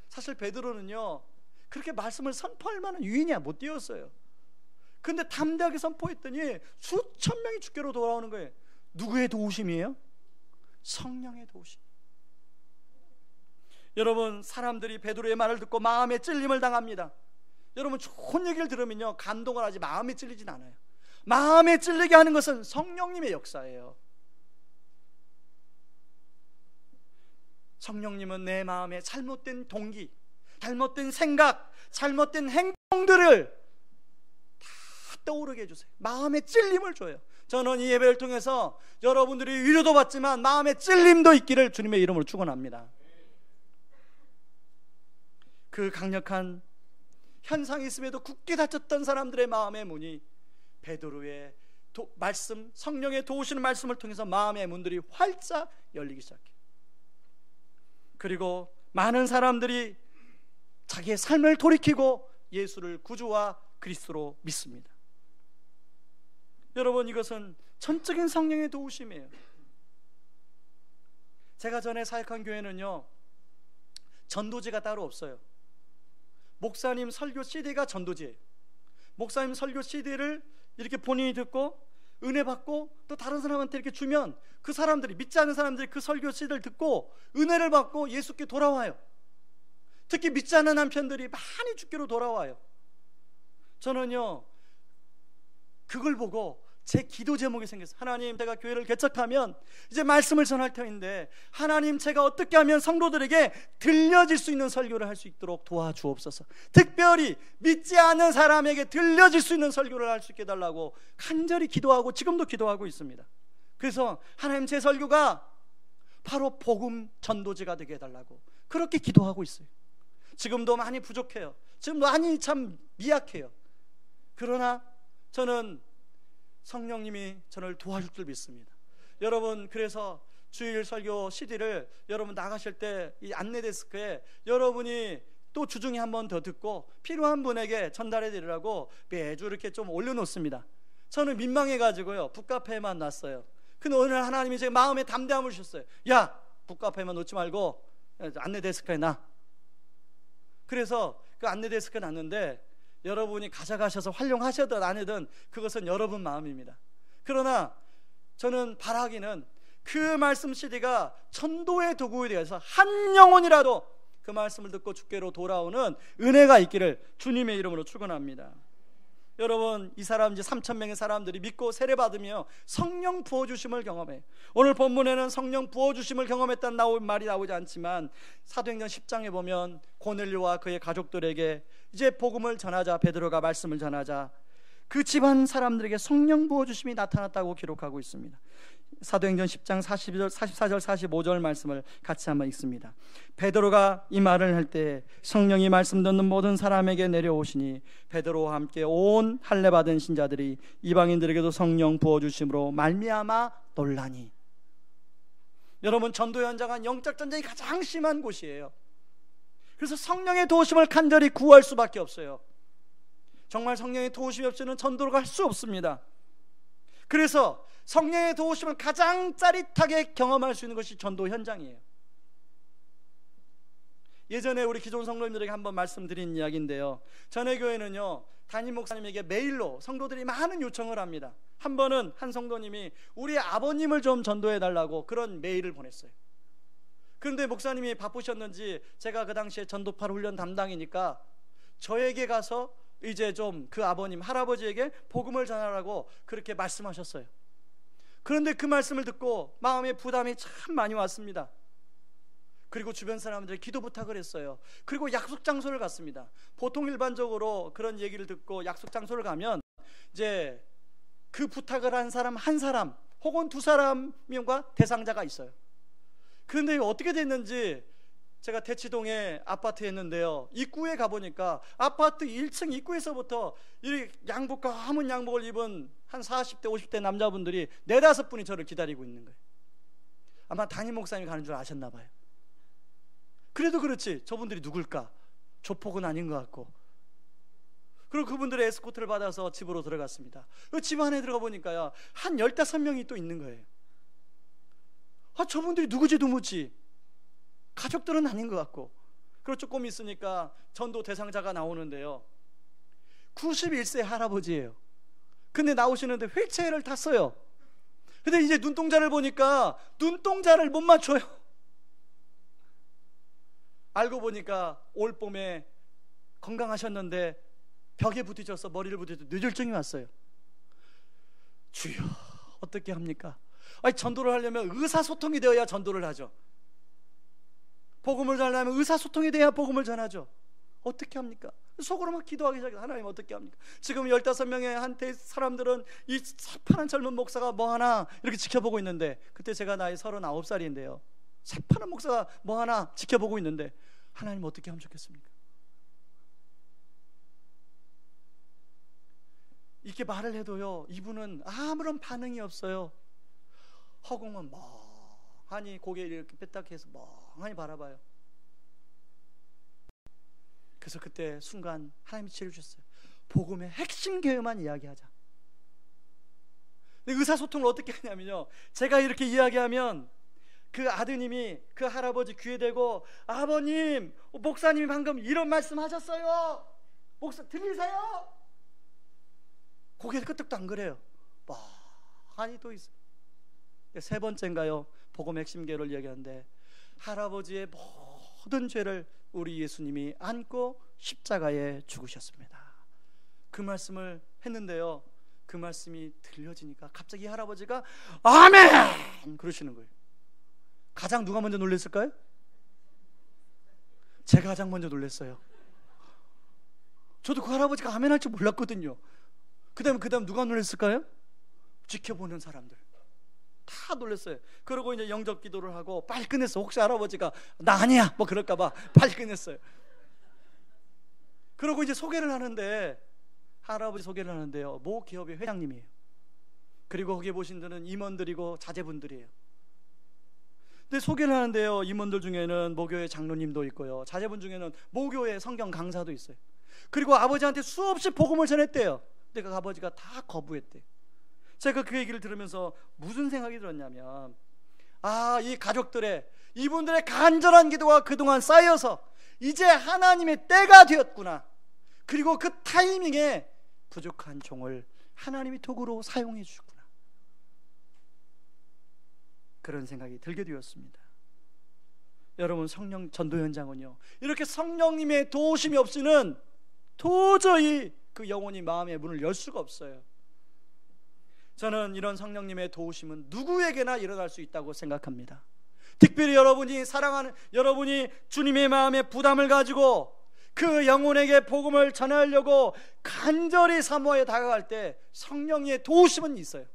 사실 베드로는요, 그렇게 말씀을 선포할 만한 유인이야 못 되었어요. 근데 담대하게 선포했더니 수천 명이 주께로 돌아오는 거예요. 누구의 도우심이에요? 성령의 도우심. 여러분, 사람들이 베드로의 말을 듣고 마음에 찔림을 당합니다. 여러분, 좋은 얘기를 들으면요, 감동을 하지 마음에 찔리진 않아요. 마음에 찔리게 하는 것은 성령님의 역사예요. 성령님은 내 마음에 잘못된 동기, 잘못된 생각, 잘못된 행동들을 다 떠오르게 해주세요. 마음의 찔림을 줘요. 저는 이 예배를 통해서 여러분들이 위로도 받지만 마음의 찔림도 있기를 주님의 이름으로 축원합니다. 그 강력한 현상이 있음에도 굳게 닫혔던 사람들의 마음의 문이 베드로의 말씀, 성령의 도우시는 말씀을 통해서 마음의 문들이 활짝 열리기 시작해요. 그리고 많은 사람들이 자기의 삶을 돌이키고 예수를 구주와 그리스도로 믿습니다. 여러분, 이것은 전적인 성령의 도우심이에요. 제가 전에 사역한 교회는요, 전도지가 따로 없어요. 목사님 설교 CD가 전도지예요. 목사님 설교 CD를 이렇게 본인이 듣고 은혜 받고 또 다른 사람한테 이렇게 주면 그 사람들이, 믿지 않는 사람들이 그 설교 CD를 듣고 은혜를 받고 예수께 돌아와요. 특히 믿지 않는 남편들이 많이 주께로 돌아와요. 저는요, 그걸 보고 제 기도 제목이 생겼어요. 하나님, 제가 교회를 개척하면 이제 말씀을 전할 터인데 하나님, 제가 어떻게 하면 성도들에게 들려질 수 있는 설교를 할 수 있도록 도와주옵소서. 특별히 믿지 않는 사람에게 들려질 수 있는 설교를 할 수 있게 해달라고 간절히 기도하고 지금도 기도하고 있습니다. 그래서 하나님, 제 설교가 바로 복음 전도지가 되게 해달라고 그렇게 기도하고 있어요. 지금도 많이 부족해요. 지금도 많이 참 미약해요. 그러나 저는 성령님이 저를 도와줄 줄 믿습니다. 여러분, 그래서 주일 설교 CD를 여러분 나가실 때 이 안내 데스크에 여러분이 또 주중에 한 번 더 듣고 필요한 분에게 전달해 드리라고 매주 이렇게 좀 올려놓습니다. 저는 민망해가지고요, 북카페에만 놨어요. 근데 오늘 하나님이 제 마음에 담대함을 주셨어요. 야, 북카페에만 놓지 말고 안내 데스크에 놔. 그래서 그 안내 데스크에 놨는데 여러분이 가져가셔서 활용하셔든 안 하든 그것은 여러분 마음입니다. 그러나 저는 바라기는 그 말씀 CD가 전도의 도구에 대해서 한 영혼이라도 그 말씀을 듣고 주께로 돌아오는 은혜가 있기를 주님의 이름으로 축원합니다. 여러분, 이 사람 이제 3,000명의 사람들이 믿고 세례받으며 성령 부어주심을 경험해요. 오늘 본문에는 성령 부어주심을 경험했다는 말이 나오지 않지만 사도행전 10장에 보면 고넬료와 그의 가족들에게 이제 복음을 전하자, 베드로가 말씀을 전하자 그 집안 사람들에게 성령 부어주심이 나타났다고 기록하고 있습니다. 사도행전 10장 44절 45절 말씀을 같이 한번 읽습니다. 베드로가 이 말을 할 때 성령이 말씀 듣는 모든 사람에게 내려오시니 베드로와 함께 온 할례 받은 신자들이 이방인들에게도 성령 부어주심으로 말미암아 놀라니. 여러분, 전도 현장은 영적 전쟁이 가장 심한 곳이에요. 그래서 성령의 도우심을 간절히 구할 수밖에 없어요. 정말 성령의 도우심이 없이는 전도를 할 수 없습니다. 그래서 성령의 도우심을 가장 짜릿하게 경험할 수 있는 것이 전도 현장이에요. 예전에 우리 기존 성도님들에게 한번 말씀드린 이야기인데요, 전에 교회는요, 담임 목사님에게 메일로 성도들이 많은 요청을 합니다. 한 번은 한 성도님이 우리 아버님을 좀 전도해달라고 그런 메일을 보냈어요. 그런데 목사님이 바쁘셨는지 제가 그 당시에 전도파 훈련 담당이니까 저에게 가서 이제 좀 그 아버님, 할아버지에게 복음을 전하라고 그렇게 말씀하셨어요. 그런데 그 말씀을 듣고 마음에 부담이 참 많이 왔습니다. 그리고 주변 사람들이 기도 부탁을 했어요. 그리고 약속 장소를 갔습니다. 보통 일반적으로 그런 얘기를 듣고 약속 장소를 가면 이제 그 부탁을 한 사람 한 사람 혹은 두 사람과 대상자가 있어요. 그런데 어떻게 됐는지 제가 대치동에 아파트에 있는데요, 입구에 가보니까 아파트 1층 입구에서부터 이 양복과 검은 양복을 입은 한 40대 50대 남자분들이 4-5분이 저를 기다리고 있는 거예요. 아마 담임 목사님이 가는 줄 아셨나 봐요. 그래도 그렇지 저분들이 누굴까? 조폭은 아닌 것 같고. 그리고 그분들의 에스코트를 받아서 집으로 들어갔습니다. 그 집 안에 들어가 보니까요, 한 15명이 또 있는 거예요. 저분들이 누구지도 묻지, 가족들은 아닌 것 같고. 그리고 조금 있으니까 전도 대상자가 나오는데요, 91세 할아버지예요. 근데 나오시는데 휠체어를 탔어요. 근데 이제 눈동자를 보니까 눈동자를 못 맞춰요. 알고 보니까 올 봄에 건강하셨는데 벽에 부딪혀서 머리를 부딪혀서 뇌졸중이 왔어요. 주여, 어떻게 합니까? 아니, 전도를 하려면 의사소통이 되어야 전도를 하죠. 복음을 전하려면 의사소통이 돼야 복음을 전하죠. 어떻게 합니까? 속으로 막 기도하기 시작해요. 하나님 어떻게 합니까? 지금 15명의 한테 사람들은 이 새파란 젊은 목사가 뭐하나 이렇게 지켜보고 있는데, 그때 제가 나이 39살인데요 새파란 목사가 뭐하나 지켜보고 있는데 하나님 어떻게 하면 좋겠습니까? 이렇게 말을 해도요 이분은 아무런 반응이 없어요. 허공은 멍하니 고개를 이렇게 뺐다해서 멍하니 바라봐요. 그래서 그때 순간 하나님이 지혜를 주셨어요. 복음의 핵심 개요만 이야기하자. 근데 의사소통을 어떻게 하냐면요, 제가 이렇게 이야기하면 그 아드님이 그 할아버지 귀에 대고, 아버님, 목사님이 방금 이런 말씀 하셨어요. 목사 들리세요? 고개를 끄덕도 안 그래요. 멍하니 또 있어요. 세 번째인가요? 복음의 핵심 개요를 이야기하는데, 할아버지의 모든 죄를 우리 예수님이 안고 십자가에 죽으셨습니다. 그 말씀을 했는데요, 그 말씀이 들려지니까 갑자기 할아버지가 아멘! 그러시는 거예요. 가장 누가 먼저 놀랐을까요? 제가 가장 먼저 놀랐어요. 저도 그 할아버지가 아멘 할 줄 몰랐거든요. 그 다음 누가 놀랐을까요? 지켜보는 사람들 다 놀랐어요. 그러고 이제 영접 기도를 하고 빨리 끝냈어. 혹시 할아버지가 나 아니야 뭐 그럴까봐 빨리 끝냈어요. 그러고 이제 소개를 하는데, 할아버지 소개를 하는데요, 모 기업의 회장님이에요. 그리고 거기에 보신 분들은 임원들이고 자제분들이에요. 근데 소개를 하는데요, 임원들 중에는 모교회 장로님도 있고요, 자제분 중에는 모교회 성경 강사도 있어요. 그리고 아버지한테 수없이 복음을 전했대요. 근데 그 아버지가 다 거부했대요. 제가 그 얘기를 들으면서 무슨 생각이 들었냐면, 이 가족들의, 이분들의 간절한 기도가 그동안 쌓여서 이제 하나님의 때가 되었구나. 그리고 그 타이밍에 부족한 종을 하나님이 도구로 사용해 주셨구나. 그런 생각이 들게 되었습니다. 여러분, 성령 전도 현장은요, 이렇게 성령님의 도우심이 없이는 도저히 그 영혼이 마음의 문을 열 수가 없어요. 저는 이런 성령님의 도우심은 누구에게나 일어날 수 있다고 생각합니다. 특별히 여러분이 사랑하는, 여러분이 주님의 마음에 부담을 가지고 그 영혼에게 복음을 전하려고 간절히 사모하여 다가갈 때 성령의 도우심은 있어요.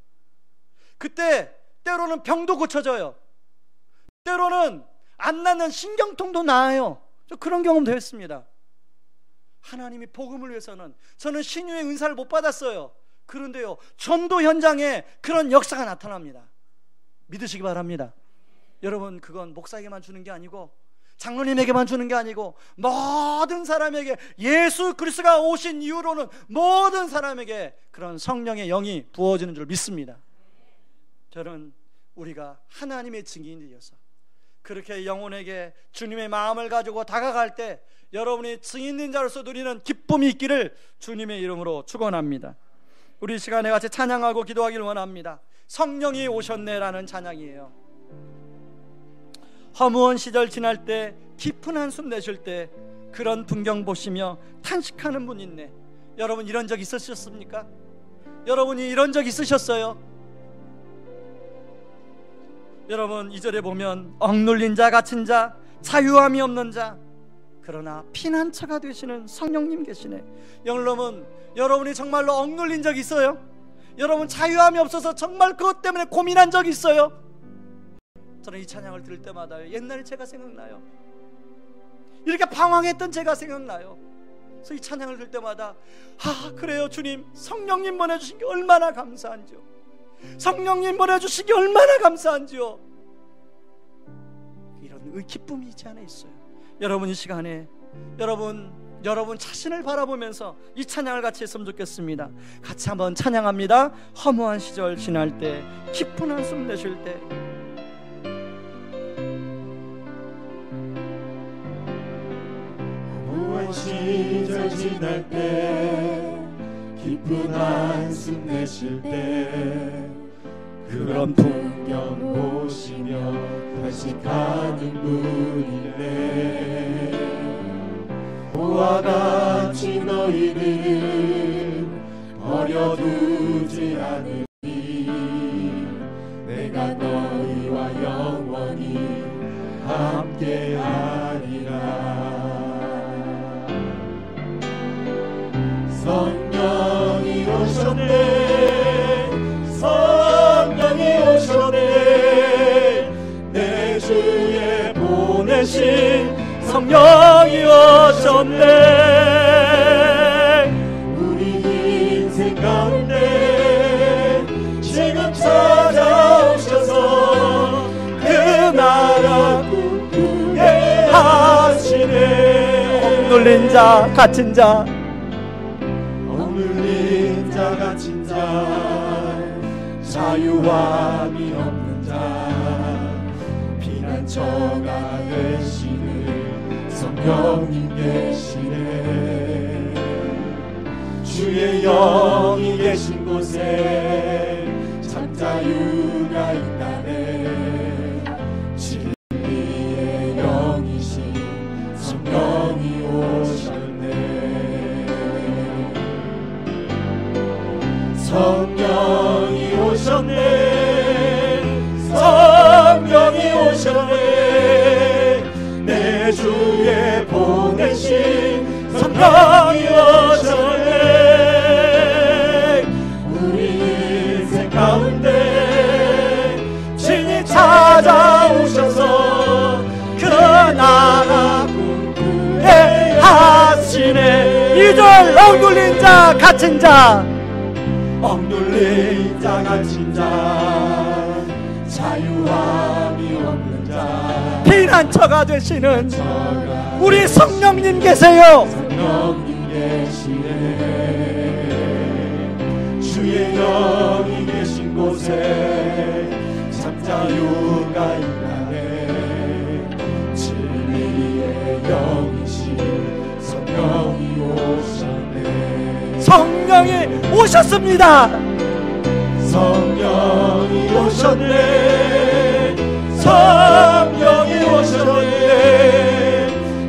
그때 때로는 병도 고쳐져요. 때로는 안 낫는 신경통도 나아요. 저 그런 경험도 했습니다. 하나님이 복음을 위해서는, 저는 신유의 은사를 못 받았어요. 그런데요, 전도 현장에 그런 역사가 나타납니다. 믿으시기 바랍니다. 여러분, 그건 목사에게만 주는 게 아니고 장로님에게만 주는 게 아니고 모든 사람에게, 예수 그리스도가 오신 이후로는 모든 사람에게 그런 성령의 영이 부어지는 줄 믿습니다. 저는 우리가 하나님의 증인이 되어서 그렇게 영혼에게 주님의 마음을 가지고 다가갈 때 여러분이 증인된 자로서 누리는 기쁨이 있기를 주님의 이름으로 축원합니다. 우리 시간에 같이 찬양하고 기도하기를 원합니다. 성령이 오셨네라는 찬양이에요. 허무한 시절 지날 때, 깊은 한숨 내쉴 때 그런 풍경 보시며 탄식하는 분 있네. 여러분, 이런 적 있으셨습니까? 여러분이 이런 적 있으셨어요? 여러분, 2절에 보면 억눌린 자, 갇힌 자, 자유함이 없는 자, 그러나 피난처가 되시는 성령님 계시네. 여러분이 정말로 억눌린 적 있어요? 여러분, 자유함이 없어서 정말 그것 때문에 고민한 적 있어요? 저는 이 찬양을 들을 때마다 옛날 제가 생각나요. 이렇게 방황했던 제가 생각나요. 그래서 이 찬양을 들을 때마다 그래요, 주님, 성령님 보내주신 게 얼마나 감사한지요. 성령님 보내주신 게 얼마나 감사한지요. 이런 기쁨이 있지 않아 있어요. 여러분, 이 시간에 여러분 자신을 바라보면서 이 찬양을 같이 했으면 좋겠습니다. 같이 한번 찬양합니다. 허무한 시절 지날 때, 깊은 한숨 내쉴 때, 허무한 시절 지날 때, 깊은 한숨 내쉴 때, 그런 풍경 보시며 탄식하는 분이네. 그와 같이 너희를 버려두지 않으리. 내가 너희와 영원히 함께하리라. 성령이 오셨네. 우리 인생 가운데 지금 찾아오셔서 그 나라 꿈꾸게 하시네. 억눌린 자 갇힌 자 억눌린 자 갇힌 자 자유함이 없는 자 피난처가 되시는 성령님 계시네. 주의 영이 계신 곳에 참 자유가 있다네. 진리의 영이신 성령이 오셨네. 성령이 오셨네. 성령이 오셨네. 내 주에 보내신 성령이 오셨네. 우리 인생 가운데 친히 찾아오셔서 그 나라 꿈꾸게 하시네. 2절 억눌린 자 갇힌 자 억눌린 자 갇힌 자 자유함이 없는 자 피난처가 되시는 저가 우리 성령님 계세요. 성령님 계시네. 주의 영이 계신 곳에 참 자유가 있다네. 진리의 영이신 성령이 오셨네. 성령이 오셨습니다. 성령이 오셨네. 성령이 오셨네.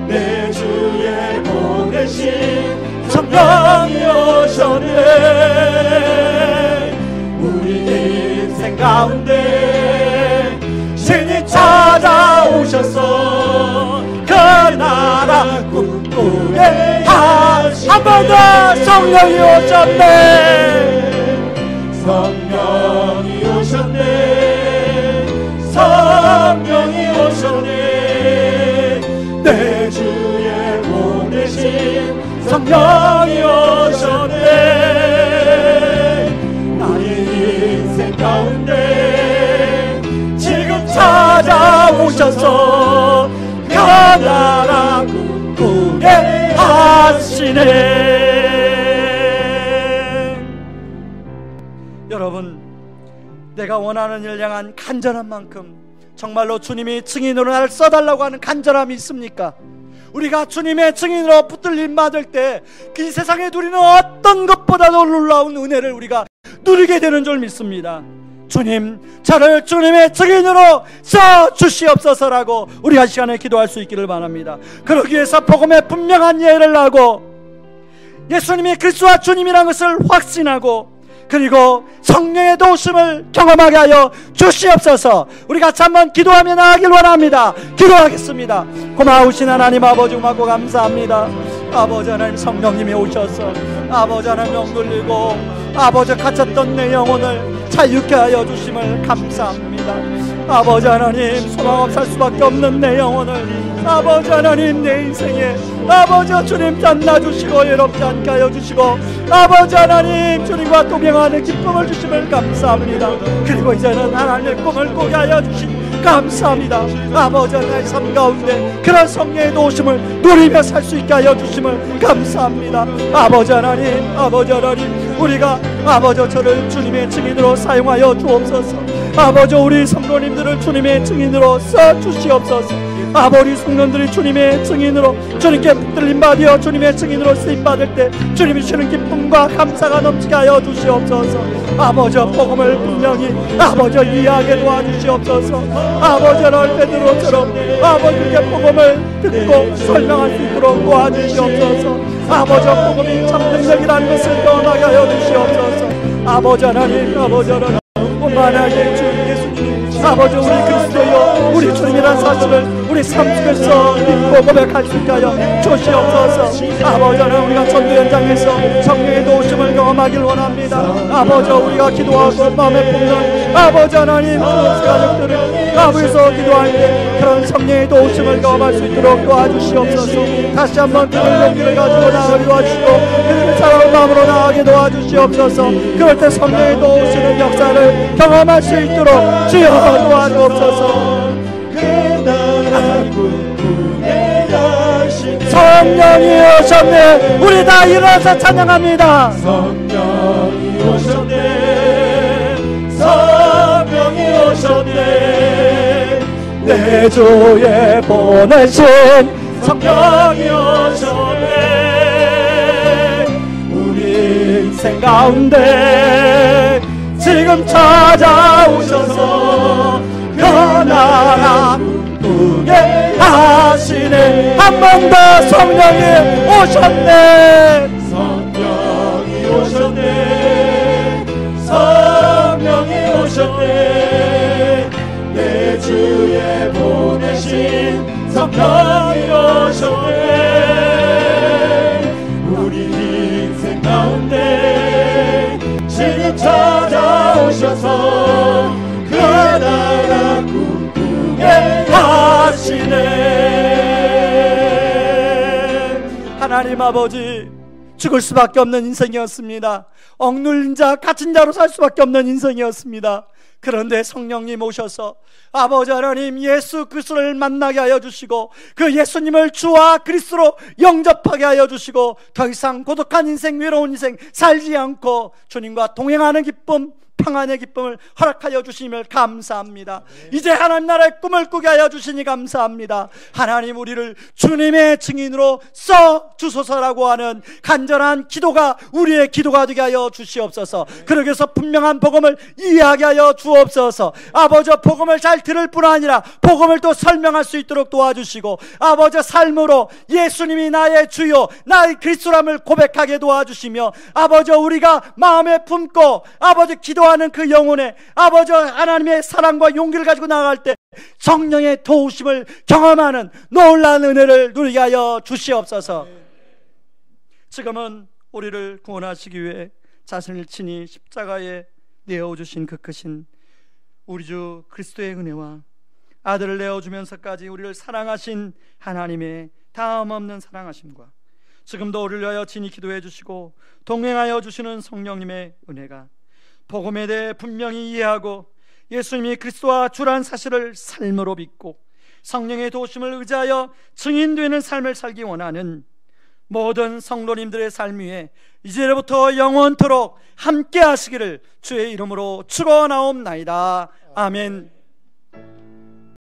내 주에 보내신 성령이 오셨네. 우리 인생 가운데 신이 찾아오셔서 그 나라 꿈꾸게 하시네. 한 번 더 성령이 오셨네. 성령이 오셨네. 성령이 오셨네. 내 주에 보내신 성령이 오셨네. 나의 인생 가운데 지금 찾아오셔서 그 나라 꿈꾸게 하시네. 여러분, 내가 원하는 일을 향한 간절한 만큼 정말로 주님이 증인으로 나를 써달라고 하는 간절함이 있습니까? 우리가 주님의 증인으로 붙들림 받을 때 그 세상에 누리는 어떤 것보다도 놀라운 은혜를 우리가 누리게 되는 줄 믿습니다. 주님, 저를 주님의 증인으로 써주시옵소서라고 우리가 시간에 기도할 수 있기를 바랍니다. 그러기 위해서 복음의 분명한 예를 하고 예수님이 그리스도와 주님이라는 것을 확신하고 그리고 성령의 도우심을 경험하게 하여 주시옵소서. 우리 같이 한번 기도하며 나아가길 원합니다. 기도하겠습니다. 고마우신 하나님 아버지, 고맙고 감사합니다. 아버지 하나님, 성령님이 오셔서 아버지 하나님 억눌리고 아버지 갇혔던 내 영혼을 자유케 하여 주심을 감사합니다. 아버지 하나님, 소망 없이 살 수밖에 없는 내 영혼을 아버지 하나님, 내 인생에 아버지 주님 만나주시고 외롭지 않게 하여 주시고 아버지 하나님, 주님과 동행하는 기쁨을 주심을 감사합니다. 그리고 이제는 하나님의 꿈을 꾸게 하여 주신 감사합니다. 아버지 하나님, 삶 가운데 그런 성령의 도우심을 누리며 살 수 있게 하여 주심을 감사합니다. 아버지 하나님, 아버지 하나님, 우리가 아버지 저를 주님의 증인으로 사용하여 주옵소서. 아버지 우리 성도님들을 주님의 증인으로 써주시옵소서. 아버지 성도들이 주님의 증인으로 주님께 붙들림 받으여 주님의 증인으로 쓰임받을 때 주님이 주시는 기쁨과 감사가 넘치게 하여 주시옵소서. 아버지 복음을 분명히 아버지 이해하게 도와주시옵소서. 아버지 를 베드로처럼 아버지께 복음을 듣고 설명할 수 있도록 도와주시옵소서. 아버지 복음이 참 능력이라는 것을 떠나게 하여 주시옵소서. 아버지 하나님, 아버지 하나님, 만약에 주 예수님 아버지 우리 그리스도여 우리 주님이란 사실을 우리 삶 속에서 믿고 고백할 수 있게 하여 주시옵소서. 아버지 하나님, 우리가 전도 현장에서 성령의 도우심 도우심을 경험하길 원합니다. 아버지, 우리가 기도하고 마음에 품는 아버지 하나님, 가족들을 아버지서 기도할 때 그런 성령의 도우심을 경험할 수 있도록 도와주시옵소서. 다시 한번 그들 용기를 가지고 나아가게 도와주시고 그들을 사랑하는 마음으로 나아가게 도와주시옵소서. 그럴 때 성령의 도우시는 역사를 경험할 수 있도록 주여 도와주옵소서. 성령이 오셨네. 우리 다 일어나서 찬양합니다. 성령이 오셨네. 성령이 오셨네. 내 주에 보내신 성령이 오셨네. 우리 인생 가운데 지금 찾아오셔서 그 나라 꿈꾸게 하시네. 한 번 더 성령이 오셨네. 성령이 오셨네. 성령이 오셨네. 내 주에 보내신 성령이 오셨네. 우리 인생 가운데 지금 찾아오셔서 그 나라 꿈꾸게 하시네. 하나님 아버지, 죽을 수밖에 없는 인생이었습니다. 억눌린 자, 갇힌 자로 살 수밖에 없는 인생이었습니다. 그런데 성령님 오셔서 아버지 하나님 예수 그리스도를 만나게 하여 주시고 그 예수님을 주와 그리스도로 영접하게 하여 주시고 더 이상 고독한 인생, 외로운 인생 살지 않고 주님과 동행하는 기쁨, 평안의 기쁨을 허락하여 주심을 감사합니다. 이제 하나님 나라의 꿈을 꾸게 하여 주시니 감사합니다. 하나님, 우리를 주님의 증인으로 써 주소서라고 하는 간절한 기도가 우리의 기도가 되게 하여 주시옵소서. 그러기 위해서 분명한 복음을 이해하게 하여 주옵소서. 아버지, 복음을 잘 들을 뿐 아니라 복음을 또 설명할 수 있도록 도와주시고 아버지, 삶으로 예수님이 나의 주요 나의 그리스도람을 고백하게 도와주시며 아버지, 우리가 마음에 품고 아버지 기도하는 그 영혼에 아버지 하나님의 사랑과 용기를 가지고 나아갈 때 성령의 도우심을 경험하는 놀라운 은혜를 누리게 하여 주시옵소서. 지금은 우리를 구원하시기 위해 자신을 친히 십자가에 내어주신 그 크신 우리 주 그리스도의 은혜와 아들을 내어주면서까지 우리를 사랑하신 하나님의 다음 없는 사랑하심과 지금도 우리를 위하여 친히 기도해 주시고 동행하여 주시는 성령님의 은혜가 복음에 대해 분명히 이해하고 예수님이 그리스도와 주란 사실을 삶으로 믿고 성령의 도우심을 의지하여 증인되는 삶을 살기 원하는 모든 성도님들의 삶 위에 이제부터 영원토록 함께 하시기를 주의 이름으로 축원하옵나이다. 아멘.